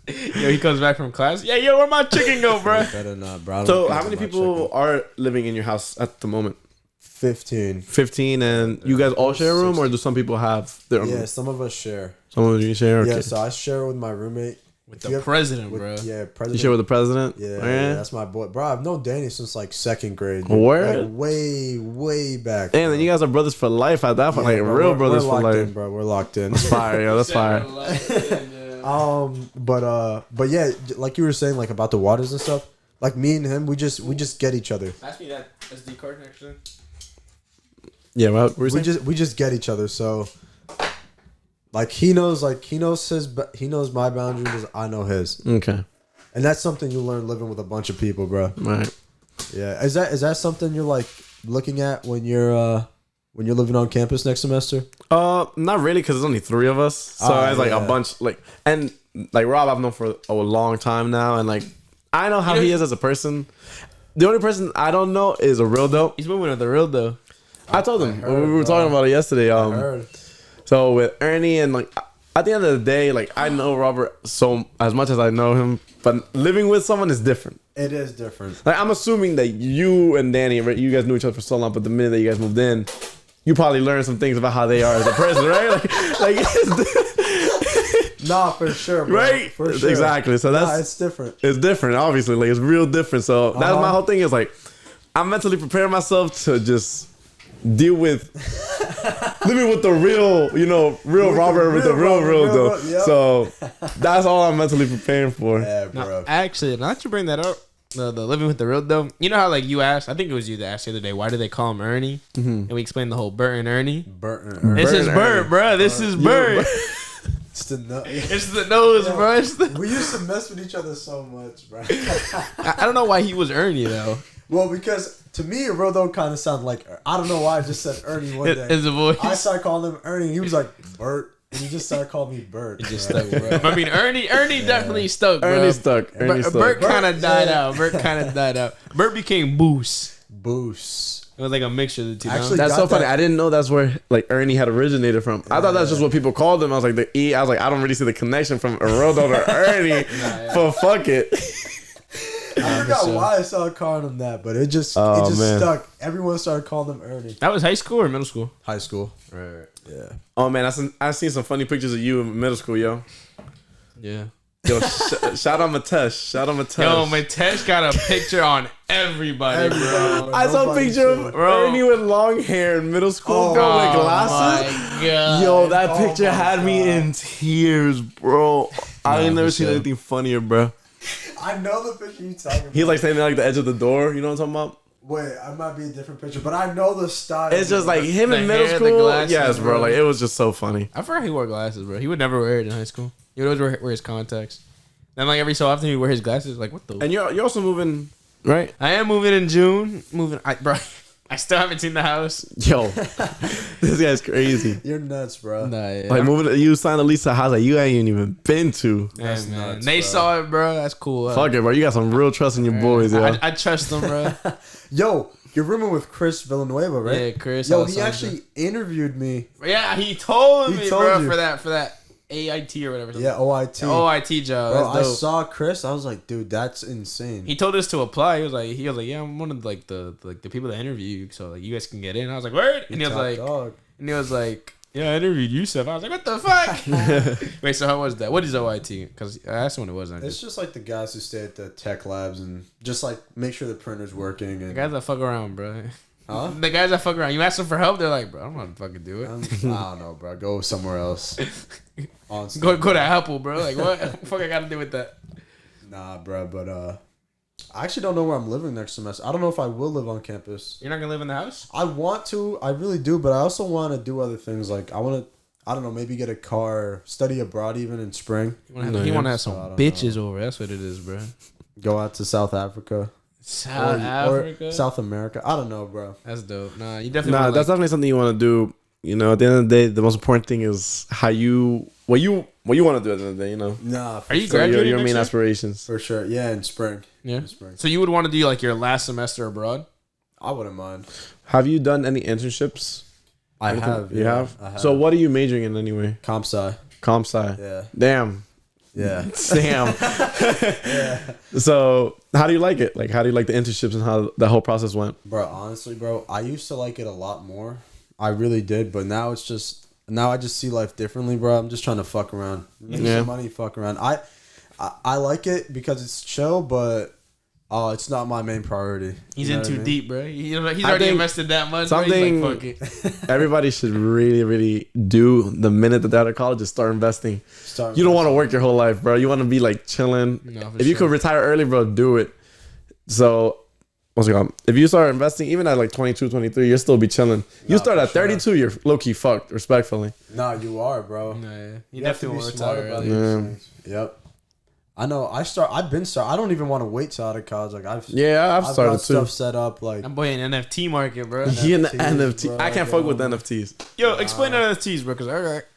Yo, he comes back from class. Yeah, yo, where my chicken go, bro? They better not, bro. So how many people are living in your house at the moment? 15. 15, and you guys all share a room, or do some people have their own? Yeah, room? some of us share. Some of you share. Okay. Yeah, so I share with my roommate. With the president, bro. Yeah, president. You share with the president? Yeah, that's my boy. Bro, I've known Danny since like second grade. Word? Like, way back. Damn, then you guys are brothers for life at that point. Yeah, like bro, real brothers for life. In, bro. We're locked in. That's fire, yo. That's fire. But yeah, like you were saying, like about the waters and stuff. Like me and him, we just get each other. Ask me that SD card next to. Yeah, well, we just get each other. So, like he knows my boundaries. I know his. Okay. And that's something you learn living with a bunch of people, bro. Right. Yeah. Is that something you're like looking at when you're living on campus next semester? Not really, because there's only 3 of us. So it's like a bunch, like, and like Rob, I've known for a long time now, and like I know how he is as a person. The only person I don't know is a real dope. He's moving to the real though. I told him we were talking about it yesterday. I heard. So with Ernie, and like at the end of the day, like I know Robert so as much as I know him, but living with someone is different. It is different. Like I'm assuming that you and Danny, you guys knew each other for so long, but the minute that you guys moved in, you probably learned some things about how they are as a person, right? Like nah, for sure, bro. Right? For sure. Exactly. So it's different. It's different, obviously. Like it's real different. So that's my whole thing. Is like I'm mentally preparing myself to just deal with living with the real, real Robert with the real though. Yep. So that's all I'm mentally preparing for. Yeah, bro. Now, actually, not to bring that up, the living with the real though. You know how like you asked, I think it was you that asked the other day, why do they call him Ernie? And we explained the whole Bert and Ernie. Bert and Ernie. This is Bert, bro. This is Bert. It's the nose. It's the nose, bro. We used to mess with each other so much, bro. I don't know why he was Ernie though. Well, because to me, Rodo kind of sounded like, I don't know why I just said Ernie one day. It's a voice. I started calling him Ernie, and he was like, Bert. And he just started calling me Bert. It just stuck, bro. I mean, Ernie definitely stuck, bro. Ernie stuck. Bert kind of died out. Bert kind of died out. Bert became Boos. It was like a mixture of the two. Actually, that's so funny. I didn't know that's where like Ernie had originated from. I thought that's just what people called him. I was like the E. I was like, I don't really see the connection from Rodo to Ernie. But fuck it. I forgot why I started calling him that, but it just stuck. Everyone started calling him Ernie. That was high school or middle school? High school. Right. Yeah. Oh man, I seen some funny pictures of you in middle school, yo. Yeah. Yo, shout out Matesh. Yo, Matesh got a picture on everybody, bro. I saw a picture of Ernie with long hair in middle school, bro, with glasses. My God. Yo, that picture had me in tears, bro. I ain't never seen anything funnier, bro. I know the picture you talking about. He's like standing at like the edge of the door. You know what I'm talking about? Wait, I might be a different picture, but I know the style. It's just like him in middle hair, school. glasses, Yes, bro. Like it was just so funny. I forgot he wore glasses, bro. He would never wear it in high school. He would always wear his contacts. And like every so often he would wear his glasses. Like what the? And you're also moving, right? I am moving in June. Bro. I still haven't seen the house. Yo, this guy's crazy. You're nuts, bro. Nah, yeah. Like moving, you signed a lease to a house that you ain't even been to. That's man. nuts, They bro. saw it, bro. That's cool. Fuck it, bro. You got some real trust in your boys, yo. I trust them, bro. Yo, you're rooming with Chris Villanueva, right? Yeah, Chris. Yo, he actually interviewed me. Yeah, he told me, told bro, you. for that AIT or whatever. Yeah, OIT. OIT job. Bro, That's I dope. saw Chris. I was like, dude, that's insane. He told us to apply. He was like, yeah, I'm one of like the people that interview you, so like you guys can get in. I was like, word, and he was like, yeah, I interviewed Yousef. I was like, what the fuck? Wait, so how was that? What is OIT? Because I asked when it was. It's just like the guys who stay at the tech labs and just like make sure the printer's working. And the guys that fuck around, bro. Huh? The guys that fuck around. You ask them for help, they're like, bro, I don't want to fucking do it. I don't know, bro. Go somewhere else. Go to Apple, bro. Like, what the fuck I got to do with that? Nah, bro. But I actually don't know where I'm living next semester. I don't know if I will live on campus. You're not gonna live in the house? I want to. I really do. But I also want to do other things. Like I want to. I don't know. Maybe get a car, study abroad even in spring. You want to have some I don't bitches over. That's what it is, bro. Go out to South Africa. South Africa, or South America. I don't know, bro. That's dope. Nah, you definitely. Nah, wanna, that's definitely something you want to do. You know, at the end of the day, the most important thing is what you want to do at the end of the day. You know, Nah. Are you so graduating your next main year? aspirations. For sure. Yeah, in spring. Yeah. In spring. So you would want to do like your last semester abroad? I wouldn't mind. Have you done any internships? I have. You yeah, have? I have. So what are you majoring in anyway? Comp sci. Comp sci. Yeah. Damn. Yeah. Damn. So how do you like it? Like, how do you like the internships and how the whole process went? Bro, honestly, bro, I used to like it a lot more. I really did, but now it's just I just see life differently, bro. I'm just trying to fuck around, make some money, fuck around. I like it because it's chill, but it's not my main priority. He's You know in what too I mean? deep, bro. He's already think invested that much. Bro. He's like, fuck it. Everybody should really, really do the minute that they're out of college is start investing. You don't want to work your whole life, bro. You want to be like chilling. No, for If you sure. could retire early, bro, do it. So, what's it called? If you start investing, even at like 22, 23, you'll still be chilling. You start for at 32, you're low key fucked, respectfully. Nah, you are, bro. Nah, yeah. You definitely have want to to be smart retire about early. these Yeah. things. Yep. I know. I've been start. I don't even want to wait till out of college. Like I've I've started got too. stuff set up. Like I'm boy in NFT market, bro. He in the NFTs, NFT. bro, I can't fuck with the NFTs. Yo, explain NFTs, bro, because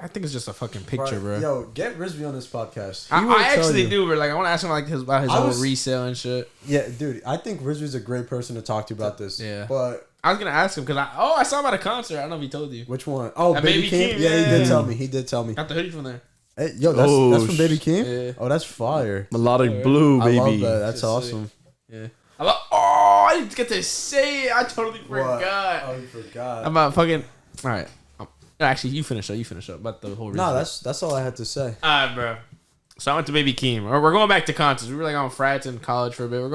I think it's just a fucking picture, bro. Yo, get Rizvi on this podcast. He I will tell actually you. do, bro. Like, I want to ask him like about his I whole was- resale and shit. Yeah, dude. I think Rizvi's a great person to talk to about this. Yeah. But I was gonna ask him because I saw him at a concert. I don't know if he told you. which one? Oh, At Baby Baby Keem. Keem, Yeah, he yeah. did tell me. He did tell me. Got the hoodie from there. Hey, yo, Oh, that's from Baby Keem. Yeah. Oh, that's fire. Melodic blue, baby. I love that. That's Shit's awesome. Yeah. I didn't get to say it. I totally forgot. Oh, you forgot. I'm about fucking. All right. Actually, you finish up. You finish up about the whole. No, reason. that's all I had to say. All right, bro. So I went to Baby Keem. We're going back to concerts. We were like on frats in college for a bit. We're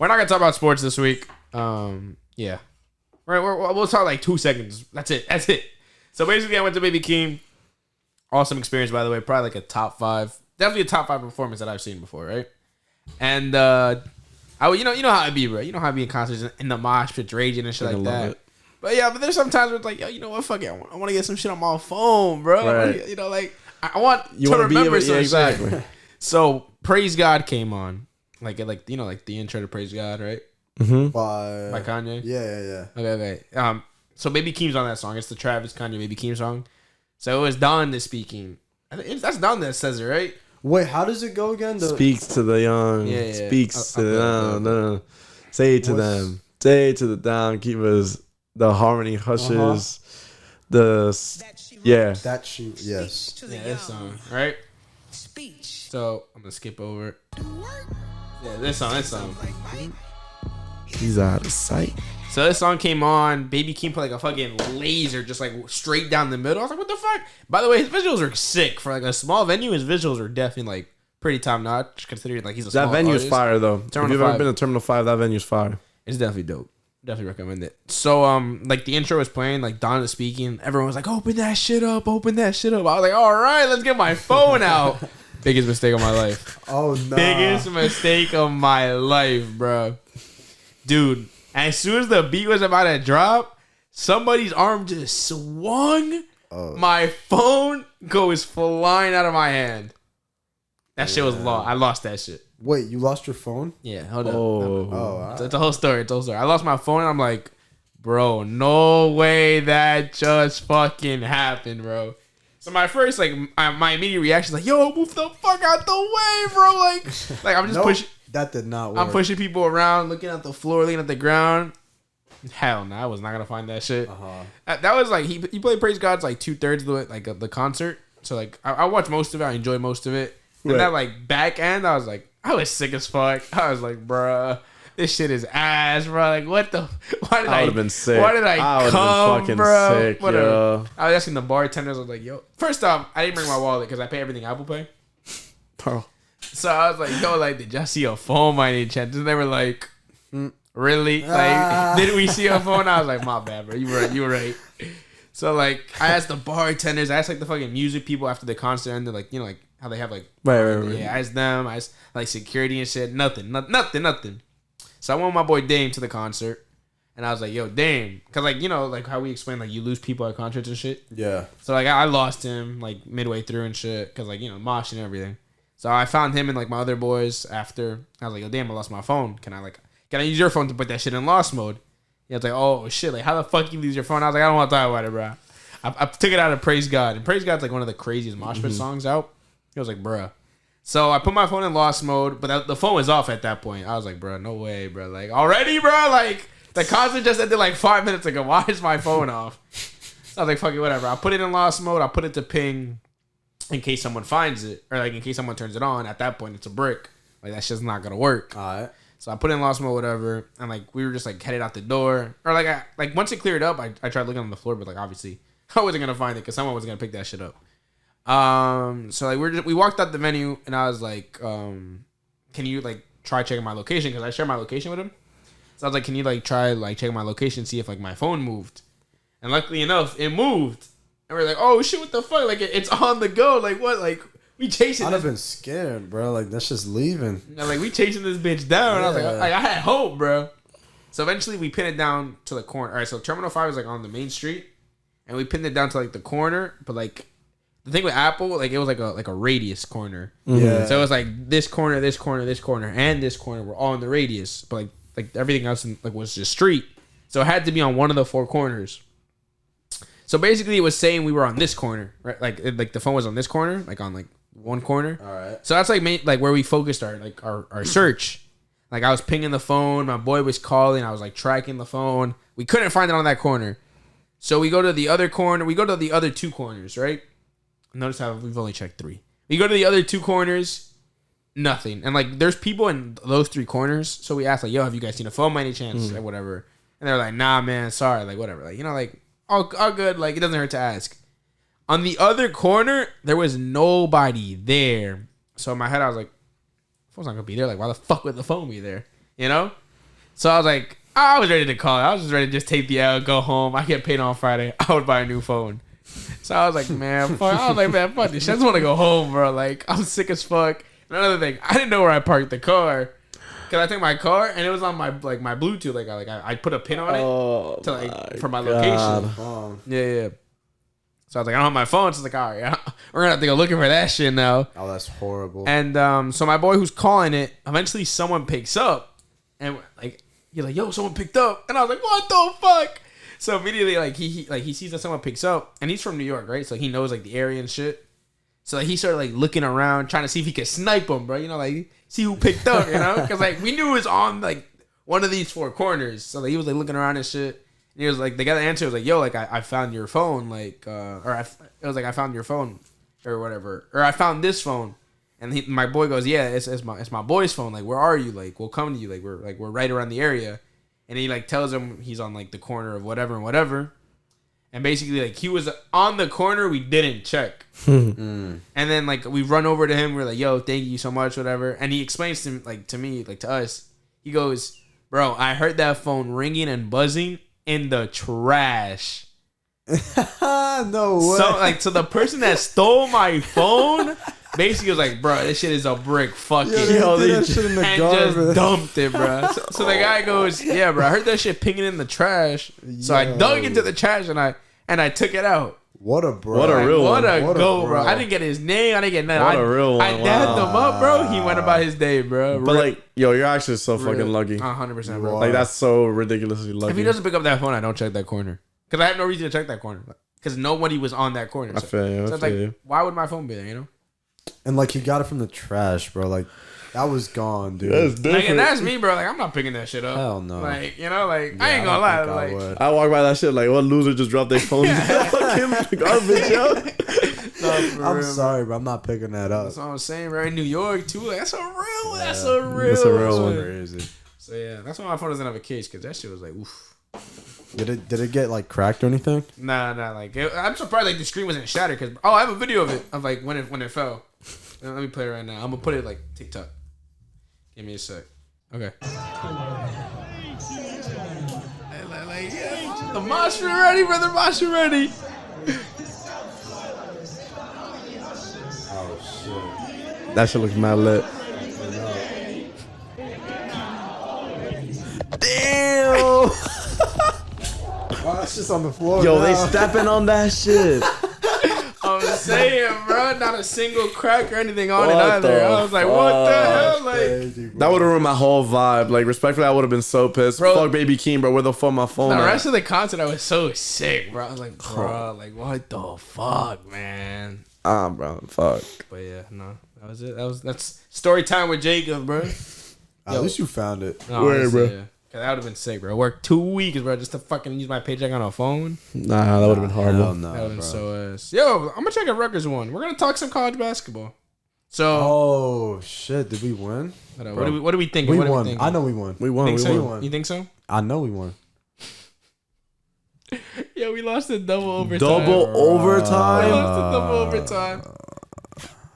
not gonna talk about sports this week. Yeah. We'll talk like 2 seconds. That's it. So basically, I went to Baby Keem. Awesome experience, by the way. Probably like a top 5, definitely a top 5 performance that I've seen before, right? And you know how I be, bro. You know how I be in concerts in the mosh pits, raging and shit I like love that. it. But yeah, there's sometimes where it's like, yo, you know what? Fuck it. I want to get some shit on my phone, bro. Right. You know, like I want You to want to be remember able, some yeah, shit. exactly. So Praise God came on, like you know, like the intro to Praise God, right? Mm-hmm. By Kanye. Yeah. Okay. So Baby Keem's on that song. It's the Travis Kanye Baby Keem song. So it was Don that's speaking. That's Don that says it, right? Wait, how does it go again? Speaks to the young. Yeah. Speaks to the Okay. young. Say to What's- them. Say to the downkeepers. The harmony hushes. Yeah. That shoot. Yes. Yeah, this song, right? Speech. So I'm gonna skip over it. Yeah, this song. He's out of sight. So this song came on. Baby Keem put like a fucking laser just like straight down the middle. I was like, what the fuck? By the way, his visuals are sick. For like a small venue, his visuals are definitely like pretty top notch considering like he's a small That venue's artist. fire though. If Terminal you've ever 5. been to Terminal 5, that venue's fire. It's definitely dope. Definitely recommend it. So like the intro was playing, like Don is speaking. Everyone was like, open that shit up. I was like, all right, let's get my phone out. Biggest mistake of my life. Oh no. Biggest mistake of my life, bro. Dude, as soon as the beat was about to drop, somebody's arm just swung. My phone goes flying out of my hand. That shit was lost. I lost that shit. Wait, you lost your phone? Yeah, hold up. Oh. Oh, It's a whole story. I lost my phone and I'm like, bro, no way that just fucking happened, bro. So my first, like, my immediate reaction is like, yo, move the fuck out the way, bro. Like I'm just pushing. That did not work. I'm pushing people around, looking at the floor, looking at the ground. Hell no, I was not gonna find that shit. That was like he played Praise God's like 2/3 of the concert. So like I watched most of it, I enjoyed most of it. And that like back end, I was sick as fuck. I was like, bruh, this shit is ass, bro. Like what the? Why did I? Would have been sick. Why did I come, fucking bro? Sick, whatever. I was asking the bartenders. I was like, yo. First off, I didn't bring my wallet because I pay everything Apple Pay. Bro. So I was like, yo, like, did y'all see a phone by any chance? And they were like, really? Like, did we see a phone? I was like, my bad, bro. You were right. So, like, I asked the bartenders. I asked, like, the fucking music people after the concert. And they're like, you know, like, how they have, like... Right. Yeah, I asked them. I asked, like, security and shit. Nothing. So I went with my boy Dame to the concert. And I was like, yo, Dame. Because, like, you know, like, how we explain, like, you lose people at concerts and shit. Yeah. So, like, I lost him, like, midway through and shit. Because, like, you know, mosh and everything. So I found him and like my other boys after. I was like, oh damn, I lost my phone. Can I use your phone to put that shit in lost mode? He was like, oh shit, like how the fuck you lose your phone? I was like, I don't want to talk about it, bro. I took it out of Praise God. And Praise God's like one of the craziest mosh pit songs out. He was like, bruh. So I put my phone in lost mode, but the phone was off at that point. I was like, bruh, no way, bro. Like already, bro? Like the concert just ended like 5 minutes ago. Why is my phone off? So I was like, fuck it, whatever. I put it in lost mode. I put it to ping. In case someone finds it, or like in case someone turns it on, at that point it's a brick. Like that's just not gonna work. All right. So I put it in lost mode, whatever, and like we were just like headed out the door, or like once it cleared up, I tried looking on the floor, but like obviously I wasn't gonna find it because someone was gonna pick that shit up. So like we walked out the venue, and I was like, can you like try checking my location? Because I share my location with him. So I was like, can you like try like checking my location, see if like my phone moved? And luckily enough, it moved. And we're like, oh shit, what the fuck? Like it's on the go. Like what? Like we chasing. I'd have been scared, bro. Like that's just leaving. Like we chasing this bitch down. Yeah. I was like, I had hope, bro. So eventually we pinned it down to the corner. All right, so Terminal 5 is like on the main street, and we pinned it down to like the corner. But like the thing with Apple, like it was like a radius corner. Yeah. So it was like this corner, this corner, this corner, and this corner were all in the radius. But like everything else was just street. So it had to be on one of the four corners. So basically, it was saying we were on this corner, right? Like the phone was on this corner, like on like one corner. All right. So that's like where we focused our search. Like I was pinging the phone, my boy was calling, I was like tracking the phone. We couldn't find it on that corner, so we go to the other corner. We go to the other two corners, right? Notice how we've only checked 3. We go to the other 2 corners, nothing. And like there's people in those 3 corners, so we asked like, yo, have you guys seen a phone by any chance, or whatever? And they're like, nah, man, sorry, like whatever, like you know, like. All good. Like, it doesn't hurt to ask. On the other corner, there was nobody there. So in my head, I was like, phone's not going to be there. Like, why the fuck would the phone be there? You know? So I was like, I was ready to call it. I was just ready to just take the L, go home. I get paid on Friday. I would buy a new phone. So I was like, man, fuck. I was like, man, fuck this shit. I just want to go home, bro. Like, I'm sick as fuck. And another thing, I didn't know where I parked the car. Cause I took my car and it was on my Bluetooth. Like I put a pin on it to like for my location. Yeah. So I was like, I don't have my phone. So it's like, all right, we're gonna have to go looking for that shit now. Oh, that's horrible. And so my boy who's calling it, eventually someone picks up, and like he's like, yo, someone picked up, and I was like, what the fuck? So immediately like he sees that someone picks up, and he's from New York, right? So he knows like the area and shit. So like he started like looking around, trying to see if he could snipe him, bro. You know, like see who picked up, you know? Because like we knew it was on like one of these 4 corners. So like he was like looking around and shit. And he was like, the guy that answered was like, yo, like I found your phone, like it was like I found your phone or whatever, or I found this phone. And my boy goes, yeah, it's my boy's phone. Like where are you? Like we'll come to you. Like we're right around the area. And he like tells him he's on like the corner of whatever and whatever. And basically, like, he was on the corner, we didn't check. And then, like, we run over to him, we're like, yo, thank you so much, whatever. And he explains to me, to us, he goes, bro, I heard that phone ringing and buzzing in the trash. No way. So the person that stole my phone basically was like, bro, this shit is a brick. Fuck it. Yo, they that shit in the and garbage. Just dumped it, bro. So the guy goes, yeah, bro, I heard that shit pinging in the trash. So I dug into the trash and I took it out. What a bro. What a real what one. a What a go, bro. bro. I didn't get his name. I didn't get nothing. What a real one. I dabbed him up, bro. He went about his day, bro. But like, yo, you're actually so fucking lucky. 100%, bro. Like that's so ridiculously lucky. If he doesn't pick up that phone, I don't check that corner. Because I have no reason to check that corner. Because nobody was on that corner. I feel you. So it's like, why would my phone be there, you know? And like, he got it from the trash, bro. Like, that was gone, dude. That's different. Like, and that's me, bro. Like, I'm not picking that shit up. Hell no. Like, you know, like, Yeah, I ain't gonna lie. don't think I Like, would. I walk by that shit like, what loser just dropped their phone? Fucking garbage, yo. no, for I'm real, sorry, bro. I'm not picking that up. That's what I'm saying, bro. In New York, too. Like, that's a real one. That's a real That's a real one. one. Crazy. So, yeah. That's why my phone doesn't have a case. Because that shit was like, oof. Did it get like cracked or anything? Nah. Like, I'm surprised, like, the screen wasn't shattered. Because, I have a video of it. Of, like, when it fell. Let me play it right now. I'm going to put it, like, TikTok. Give me a sec. Okay. Like, yeah, the mosh pit ready, brother. Mosh pit ready. Oh shit. That shit looks mad lit. Damn. Oh, that's just on the floor. Yo, now. they stepping on that shit. I'm saying, bro, not a single crack or anything on it What either. the I was like, what the hell? Like, Crazy, bro. That would have ruined my whole vibe. Like, respectfully, I would have been so pissed. Bro. Fuck Baby Keem, bro. Where the fuck my phone the at? rest of the concert, I was so sick, bro. I was like, bro, like, what the fuck, man? Bro. Fuck. But yeah, no, that was it. That's story time with Jakov, bro. At least you found it. No, Where, honestly, bro? yeah. Cause that would have been sick, bro. I worked 2 weeks, bro, just to fucking use my paycheck on a phone. Nah, that would have been horrible. Hell no, That would have been bro. so ass. Yo, I'm gonna check out Rutgers one. We're gonna talk some college basketball. So, Oh shit! Did we win? what do we think? We what won. Are we thinking? I know we won. We won. Think We so? won. won. You think so? I know we won. Yeah, we lost in double overtime. Double We overtime. lost in double overtime.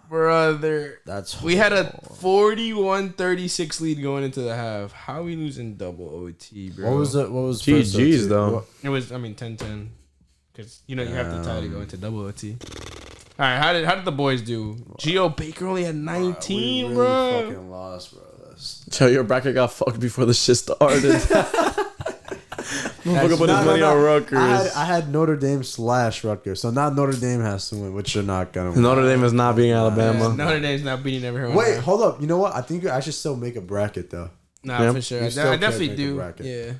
Brother, we had a 41-36 lead going into the half. How are we losing double OT, bro? What was it? What was GG's first OT? though. What- It was, 10-10. Because, you have to tie to go into double OT. All right, how did the boys do? Geo Baker only had 19, we really bro. fucking lost, bro. That's- Tell your bracket got fucked before the shit started. Motherfucker put his money on Rutgers. I had Notre Dame / Rutgers, so now Notre Dame has to win, which you're not gonna win. Notre Dame is not being Alabama. Notre Dame's not beating everyone. Wait, hold up. You know what? I think I should still make a bracket though. Nah, Yeah. for sure. You I still definitely can't make a do. bracket. Yeah.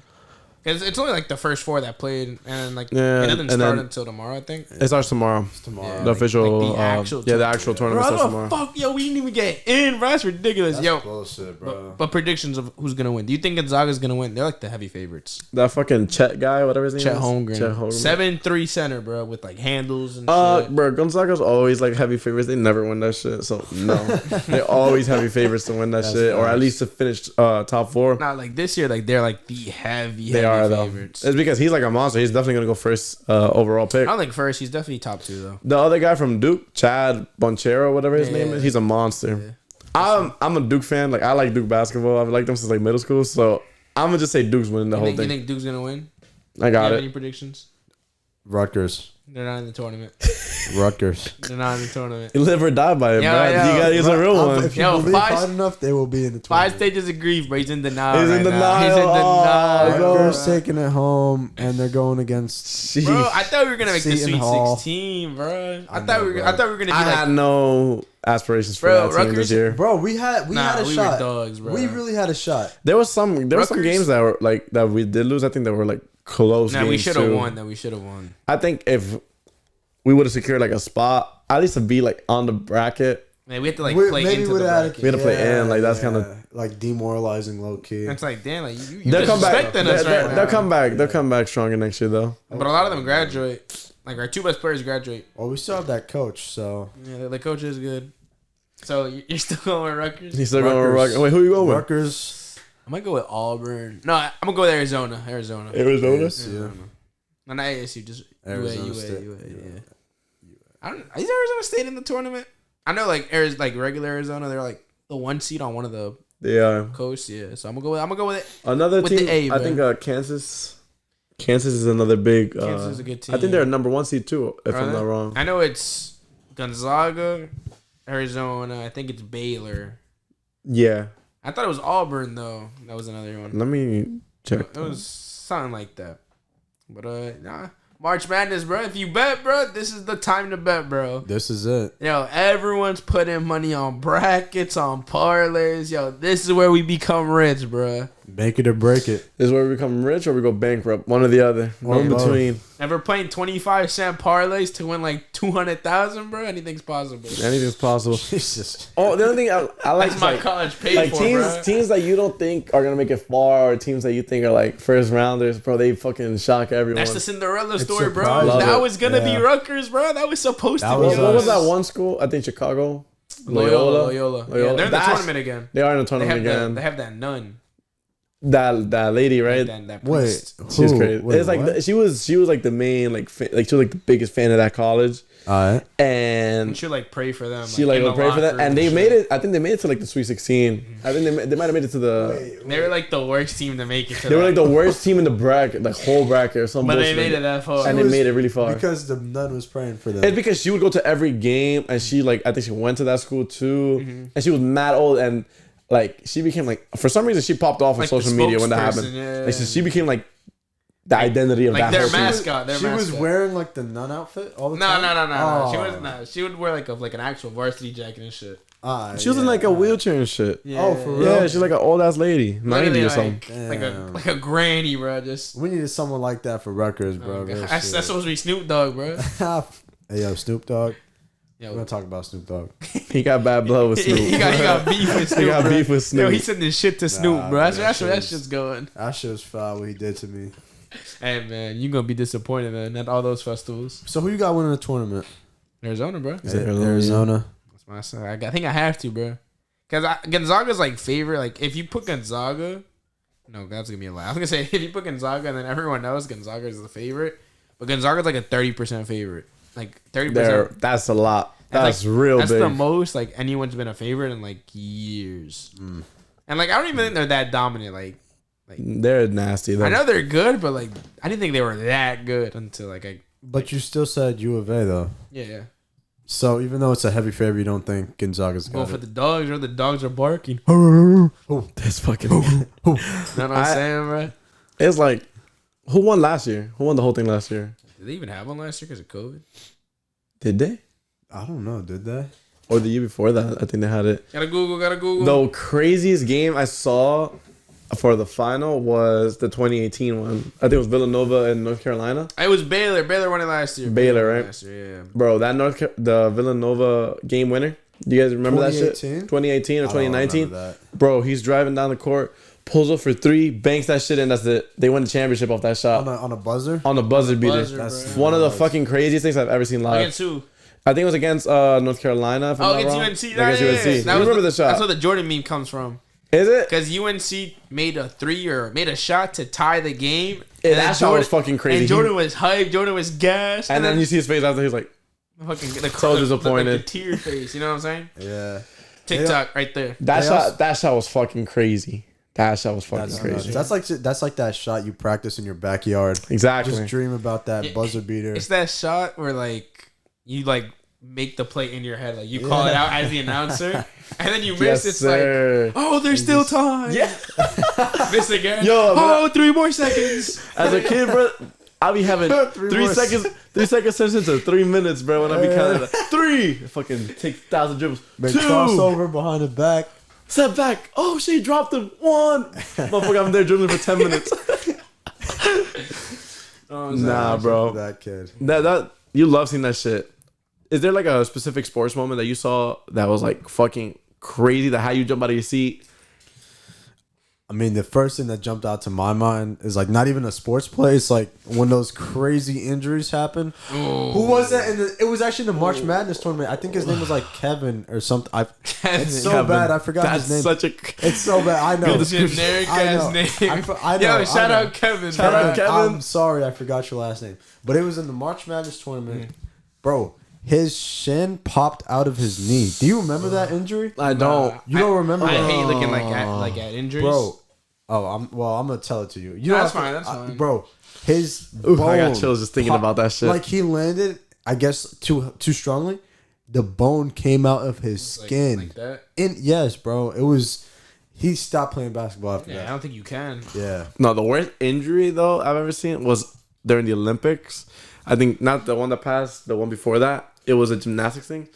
Because it's only like the first 4 that played, and like Yeah, it doesn't and start then- until tomorrow, I think. It starts tomorrow. Tomorrow. Yeah. The official, like the actual the actual tournament Bro, starts how tomorrow. the fuck, yo, we didn't even get in, bro. That's ridiculous, That's yo. bullshit, bro. But predictions of who's gonna win? Do you think Gonzaga's gonna win? They're like the heavy favorites. That fucking Chet guy, whatever his name Chet is. Holmgren, Chet Holmgren. 7'3" center, bro, with like handles and shit. Bro, Gonzaga's always like heavy favorites. They never win that shit. So no, they're always heavy favorites to win that That's shit, or at facts. least to finish top 4. Not like this year, like they're like the heavy They are though. favorites. It's because he's like a monster. He's definitely gonna go first overall pick. I don't think first. He's definitely top 2 though. The other guy from Duke, Chad Bonchero, whatever his Yeah. name is, he's a monster. Yeah. I'm a Duke fan. Like I like Duke basketball. I've liked them since like middle school. So I'm gonna just say Duke's winning the You whole think, you thing. think Duke's gonna win? I You got have it. any predictions? Rutgers. They're not in the tournament. Rutgers. They're not in the tournament. You live or die by it, Yeah, bro. yeah. You got he's a real one. If you Yo, believe 5 hard enough, they will be in the 5 tournament. stages of grief, but he's in denial. He's in right now. He's in denial. denial, Oh, bro. Rutgers taking it home, and they're going against. Bro, I thought we were gonna make the Seton Sweet Hall. 16, bro. I know, thought we were gonna be I like, had no aspirations for Bro, that team this Rutgers- year. Bro, we had a we shot. were dogs, bro. We really had a shot. There was some Rutgers- games that were like that we did lose. I think that were like close Nah, games we should have too. won. That we should have won. I think if we would have secured like a spot, at least to be like on the bracket. Man, we had to like We- play maybe into we'd the have bracket. We had to play in, like, that's kinda- like demoralizing, low key. It's like, damn, like you They'll come back. disrespecting us right now. They'll come back. They'll come back stronger next year though. But a lot of them graduate. Like our 2 best players graduate. Well, we still have that coach, so Yeah, the coach is good. So you're still going with Rutgers? He's still going to Rutgers. Rutgers. Wait, who you going with? Rutgers. I might go with Auburn. No, I'm gonna go with Arizona. Arizona. Arizona. Yeah. No, not ASU. Just Arizona UA. State. Yeah. I don't. Is Arizona State in the tournament? I know, like regular Arizona, they're like the 1 seed on one of the Yeah. coasts. Yeah, so I'm gonna go with it. Another With the team. A, I bro. think Kansas. Kansas is another big. Kansas is a good team. I think they're a number 1 seed too, if Are I'm they? not wrong. I know it's Gonzaga, Arizona. I think it's Baylor. Yeah. I thought it was Auburn though. That was another one. Let me check. It was something like that. But nah, March Madness, bro. If you bet, bro, this is the time to bet, bro. This is it. Yo, everyone's putting money on brackets, on parlays. Yo, this is where we become rich, bro. Make it or break it. This is where we become rich or we go bankrupt. One or the other. No in between. Never playing 25-cent parlays to win like 200,000, bro. Anything's possible. Anything's possible. Jesus. Oh, the other thing I like That's my like, college paid like for, teams that you don't think are gonna make it far, or teams that you think are like first rounders, bro. They fucking shock everyone. That's the Cinderella story, bro. surprising. That was gonna be Rutgers, bro. That was supposed to be. What was that one school? I think Chicago. Loyola. Yeah, they're in the tournament again. They are in the tournament again. They have that nun. That lady, right? That Wait, she's crazy. Wait, it's like she was like the main like she was like the biggest fan of that college. And she like pray for them. She like pray for them, and they made it. I think they made it to like the Sweet 16. I think they might have made it to the. They were like the worst team to make it. They were like the worst team in the bracket, the whole bracket or something. But they made it that far, and they made it really far because the nun was praying for them. It's because she would go to every game, and she like I think she went to that school too, and she was mad old and. Like, she became, like... For some reason, she popped off on social media when that happened. Yeah. Like, she became, like... The identity of that their whole mascot. She was wearing, like, the nun outfit all the time? No. Oh. She wasn't that. She would wear, like an actual varsity jacket and shit. She was in, like, a wheelchair and shit. Yeah. Oh, for real? Yeah, she's, like, an old-ass lady. 90 or something. Like a granny, bro. Just... We needed someone like that for Rutgers, bro. That's supposed to be Snoop Dogg, bro. Hey, yo, Snoop Dogg. Yo, we're gonna talk about Snoop Dogg. He got bad blood with Snoop. he got beef with Snoop. He got beef with Snoop. Yo, he sending shit to Snoop, bro. That's where that shit's going. That shit was foul what he did to me. Hey, man, you gonna be disappointed, man, at all those festivals. So who you got winning the tournament? Arizona, bro. Arizona. That's my son. I think I have to, bro. Because Gonzaga's like favorite. Like, if you put Gonzaga, no, that's gonna be a lie. I was gonna say if you put Gonzaga and then everyone knows Gonzaga is the favorite, but Gonzaga's like a 30% favorite. Like 30%. That's a lot. That's like, real that's big. That's the most like anyone's been a favorite in like years. And like I don't even think they're that dominant. Like they're nasty though. I know they're good, but like I didn't think they were that good until like I. But you still said U of A though. Yeah. So even though it's a heavy favorite, you don't think Gonzaga's got go for the dogs, or the dogs are barking. Oh, that's fucking. You know what I'm saying, bro? It's like, who won last year? Who won the whole thing last year? Did they even have one last year because of COVID? Did they? I don't know. Did they? Or the year before that? I think they had it. Gotta Google. The craziest game I saw for the final was the 2018 one. I think it was Villanova and North Carolina. It was Baylor. Baylor won it last year. Baylor, right? Last year, yeah. Bro, that the Villanova game winner. Do you guys remember that shit? 2018 or 2019? Bro, he's driving down the court, pulls up for three, banks that shit in. That's it. They won the championship off that shot. On a buzzer? On a buzzer beater. That's one of the fucking craziest things I've ever seen live. Against who? I think it was against North Carolina. If I'm not wrong. UNC. Against UNC. You remember the shot? That's where the Jordan meme comes from. Is it? Because UNC made a three or made a shot to tie the game. Yeah, that shot was fucking crazy. And Jordan was hyped. Jordan was gassed. And then you see his face after he's like, so disappointed. The tear face. You know what I'm saying? Yeah. TikTok right there. That shot was fucking crazy. That shot was fucking crazy. That's like that shot you practice in your backyard. Exactly. Just dream about that buzzer beater. It's that shot where like you like make the play in your head, like you call it out as the announcer, and then you miss. It's sir. Like, oh, there's still time. Yeah. Miss again. Yo, 3 more seconds. As a kid, bro, I'll be having 3 seconds. 3 second sessions to 3 minutes, bro. When I be counting 3, fucking take 1,000 dribbles. Make 2, crossover behind the back. Step back. Oh, she dropped him. 1. Motherfucker, I'm there dribbling for 10 minutes. Nah, bro. That kid. That you love seeing that shit. Is there like a specific sports moment that you saw that was like fucking crazy? That how you jump out of your seat? I mean, the first thing that jumped out to my mind is like not even a sports play. It's like when those crazy injuries happen. Ooh. Who was that? It was actually the March Madness tournament. I think his name was like Kevin or something. It's so bad. I forgot his name. It's so bad. I know. It's generic ass name. I know. Yo, shout out Kevin. Shout out Kevin. I'm sorry, I forgot your last name. But it was in the March Madness tournament, bro. His shin popped out of his knee. Do you remember that injury? I don't. You don't remember? I hate looking at injuries, bro. Oh, I'm gonna tell it to you. You know, that's fine. That's fine, bro. His bone I got chills just thinking about that shit. Like he landed, I guess too strongly. The bone came out of his skin. Like that. Yes, bro. It was. He stopped playing basketball after that. I don't think you can. Yeah. No, the worst injury though I've ever seen was during the Olympics. I think not the one that passed, the one before that. It was a gymnastics thing.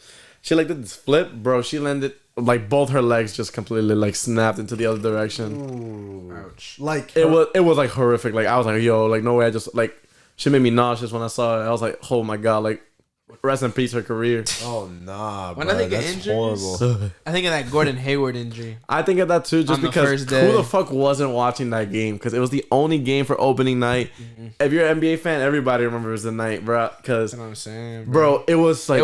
She like did this flip, bro. She landed like both her legs just completely like snapped into the other direction. Ooh. Ouch. Like it was like horrific. Like I was like, yo, like no way. I just like she made me nauseous when I saw it. I was like, oh my god, like rest in peace her career. Oh nah, when bro, I think that's of injuries, horrible. I think of that Gordon Hayward injury. I think of that too, just because who the fuck wasn't watching that game? Because it was the only game for opening night. Mm-hmm. If you're an NBA fan, everybody remembers the night, bro. Because that's what I'm saying, bro. It was like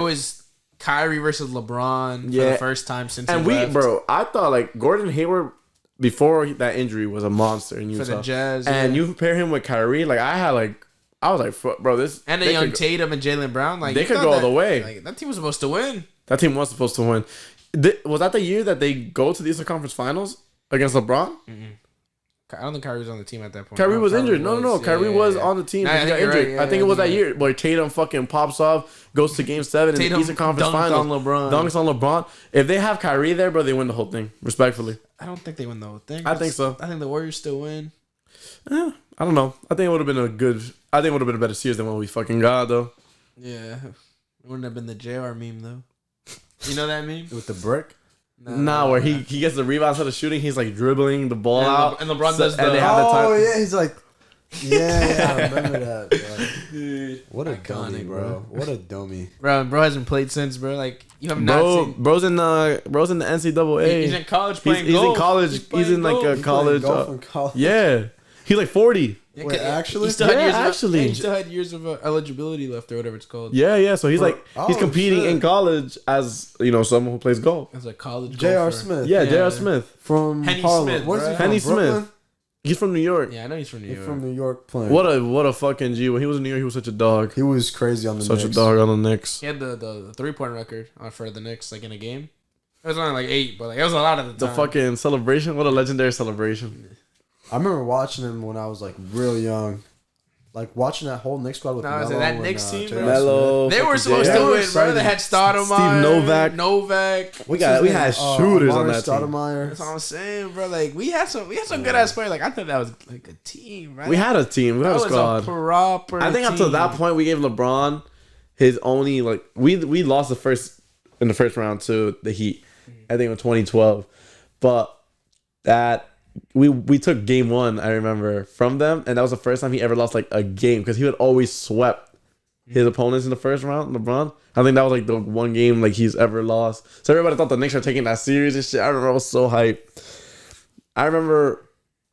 Kyrie versus LeBron for the first time since he left. Bro, I thought like Gordon Hayward before that injury was a monster in Utah. For the Jazz. And you compare him with Kyrie, like I was like, bro, this and a young Tatum and Jaylen Brown, like they could go all the way. Like, that team was supposed to win. That team was supposed to win. Was that the year that they go to the Eastern Conference Finals against LeBron? Mm-hmm. I don't think Kyrie was on the team at that point. Kyrie was injured. No. Kyrie was on the team. He got injured. I think it was that year where Tatum fucking pops off, goes to Game 7 in the Eastern Conference Finals. Dunks on LeBron. If they have Kyrie there, bro, they win the whole thing. Respectfully. I don't think they win the whole thing. I think so. I think the Warriors still win. I don't know. I think it would have been a better series than what we fucking got, though. Yeah. It wouldn't have been the JR meme, though. You know that meme? With the brick? Where he gets the rebound instead of shooting, he's like dribbling the ball out. And LeBron does and they have the time. Oh, yeah, he's like, yeah, I remember that, bro. Dude, what a dummy, bro. What a dummy. Bro hasn't played since, bro. Like, you have not seen. Bro's in the NCAA. He's in college playing golf. He's in college. He's in like a college. Yeah. He's like 40. Yeah, wait, actually? He still had years of eligibility left or whatever it's called. Yeah. So he's he's competing in college as, someone who plays golf. As a college J.R. Smith. Yeah, J.R. Smith. From Henny Harlem. Smith. Where's he from? Henny Brooklyn? Smith. He's from New York. Yeah, I know he's from New York. He's from New York playing. What a fucking G. When he was in New York, he was such a dog. He was crazy on the Knicks. Such a dog on the Knicks. He had the 3-point record for the Knicks, like in a game. It was only like 8, but like it was a lot at the time. The fucking celebration. What a legendary celebration. I remember watching him when I was like real young. Like watching that whole Knicks squad with Melo. That Knicks team, bro. Melo. They were supposed to win, bro. They had Stoudemire, Novak. We had shooters on that team. That's what I'm saying, bro. Like we had some good ass players. Like I thought that was like a team, right? We had a team. We had a squad. I think up to that point we gave LeBron his only like we lost in the first round to the Heat. I think in 2012, but that. We took game 1, I remember, from them, and that was the first time he ever lost like a game because he would always swept his opponents in the first round. LeBron, I think that was like the one game like he's ever lost. So everybody thought the Knicks were taking that serious and shit. I remember I was so hyped. I remember,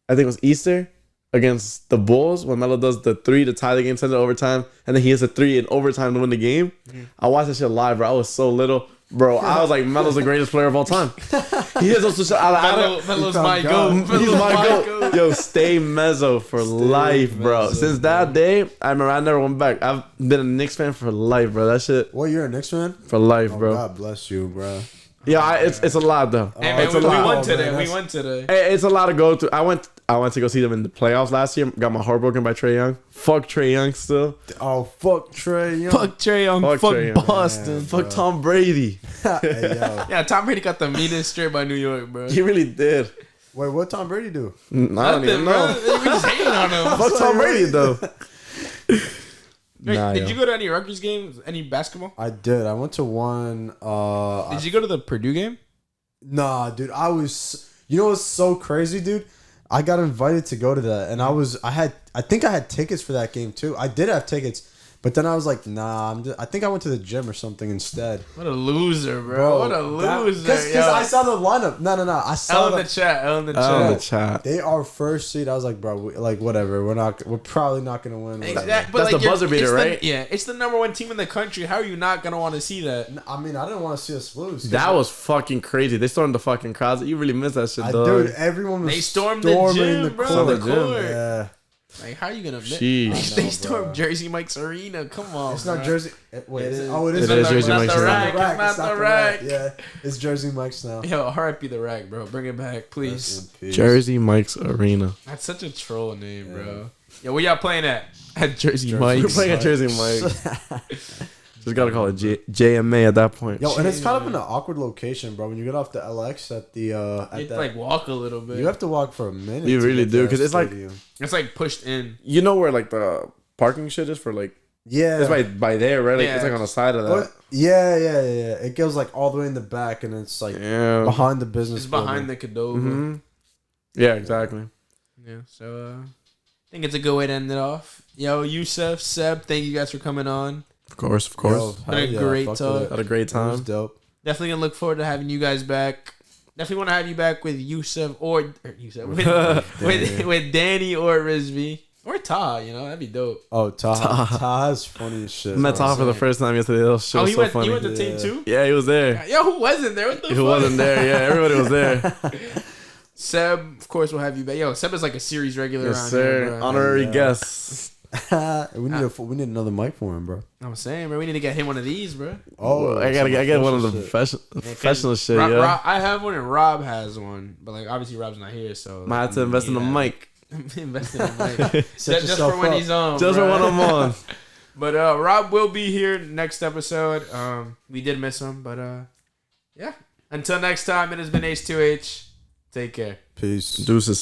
I think it was Easter against the Bulls when Melo does the 3 to tie the game, sends it overtime, and then he hits a 3 in overtime to win the game. I watched that shit live, bro. I was so little. Bro, I was like, Melo's the greatest player of all time. He is also Melo's my goat. He's my goat. Yo, stay Mezzo for life, bro. Since that day, I remember I never went back. I've been a Knicks fan for life, bro. That shit. What, you're a Knicks fan? For life, bro. God bless you, bro. Yeah, it's a lot though. Hey, man, it's a lot. We won today. Hey, it's a lot to go through. I went to go see them in the playoffs last year. Got my heart broken by Trae Young. Fuck Trae Young still. Oh, fuck Trae Young. Fuck Trae Young. Fuck Boston. Man, fuck Tom Brady. Hey, yo. Yeah, Tom Brady got the meanest straight by New York, bro. He really did. Wait, what Tom Brady do? I don't even know. We just hating on him. Fuck Tom Brady though. Did you go to any Rutgers games? Any basketball? I did. I went to one. Did you go to the Purdue game? Nah, dude. I was. You know what's so crazy, dude? I got invited to go to that, and I think I had tickets for that game too. I did have tickets, but then I was like, nah. I think I went to the gym or something instead. What a loser, bro. What a loser. Because I saw the lineup. No. I saw L in the chat. They are first seed. I was like, bro, whatever. We're probably not gonna win. Exactly. That's the buzzer beater, right? It's the number 1 team in the country. How are you not gonna want to see that? I mean, I didn't want to see us lose. That was fucking crazy. They stormed the fucking crowds. You really missed that shit, dog. Dude, everyone was. They stormed the gym, bro. The court. Yeah. Like, how are you gonna miss? They stormed Jersey Mike's arena. Come on, it's not Jersey. Wait, it is. It is Jersey Mike's arena. It's not the rack. Yeah, it's Jersey Mike's now. Yo, RIP the rack, bro. Bring it back, please. Jersey Mike's arena. That's such a troll name, bro. Yo, where y'all playing at? At Jersey Mike's. We're playing at Jersey Mike's. Just gotta call it JMA at that point. Yo, and it's kind of in an awkward location, bro. When you get off the LX at the you like walk a little bit. You have to walk for a minute. You really do, because it's like pushed in. You know where like the parking shit is for like. Yeah, It's by there, right? Like, Yeah. it's like on the side of that. What? Yeah. It goes like all the way in the back, and it's like behind the business. It's behind the Cadova. Mm-hmm. Yeah, exactly. Yeah, so I think it's a good way to end it off. Yo, Yousef, Seb, thank you guys for coming on. Of course. Been a great talk. Had a great It was time. dope. Definitely gonna look forward to having you guys back. Definitely want to have you back with Yousef or Yousef with Danny or Rizvi or Ta. You know, that'd be dope. Oh, Taha's funny as shit. I met Taha for the first time yesterday. That was so He funny. went to team 2. Yeah, he was there. Yo, who wasn't there? What the fuck? Who wasn't there? Yeah, everybody was there. Seb, of course, we'll have you back. Yo, Seb is like a series regular Yes, around sir. here, bro. Honorary Yeah. guest. we need another mic for him, bro. I'm saying, bro, we need to get him one of these, bro. Oh, I get one of the shit. professional shit. Rob, Yeah, I have one and Rob has one, but like obviously Rob's not here, so might have to invest in the mic invest in the mic Set just yourself for when up. he's on. just for bro. when I'm on. But Rob will be here next episode. We did miss him, but yeah. Until next time, it has been Ace2H. Take care. Peace. Deuces.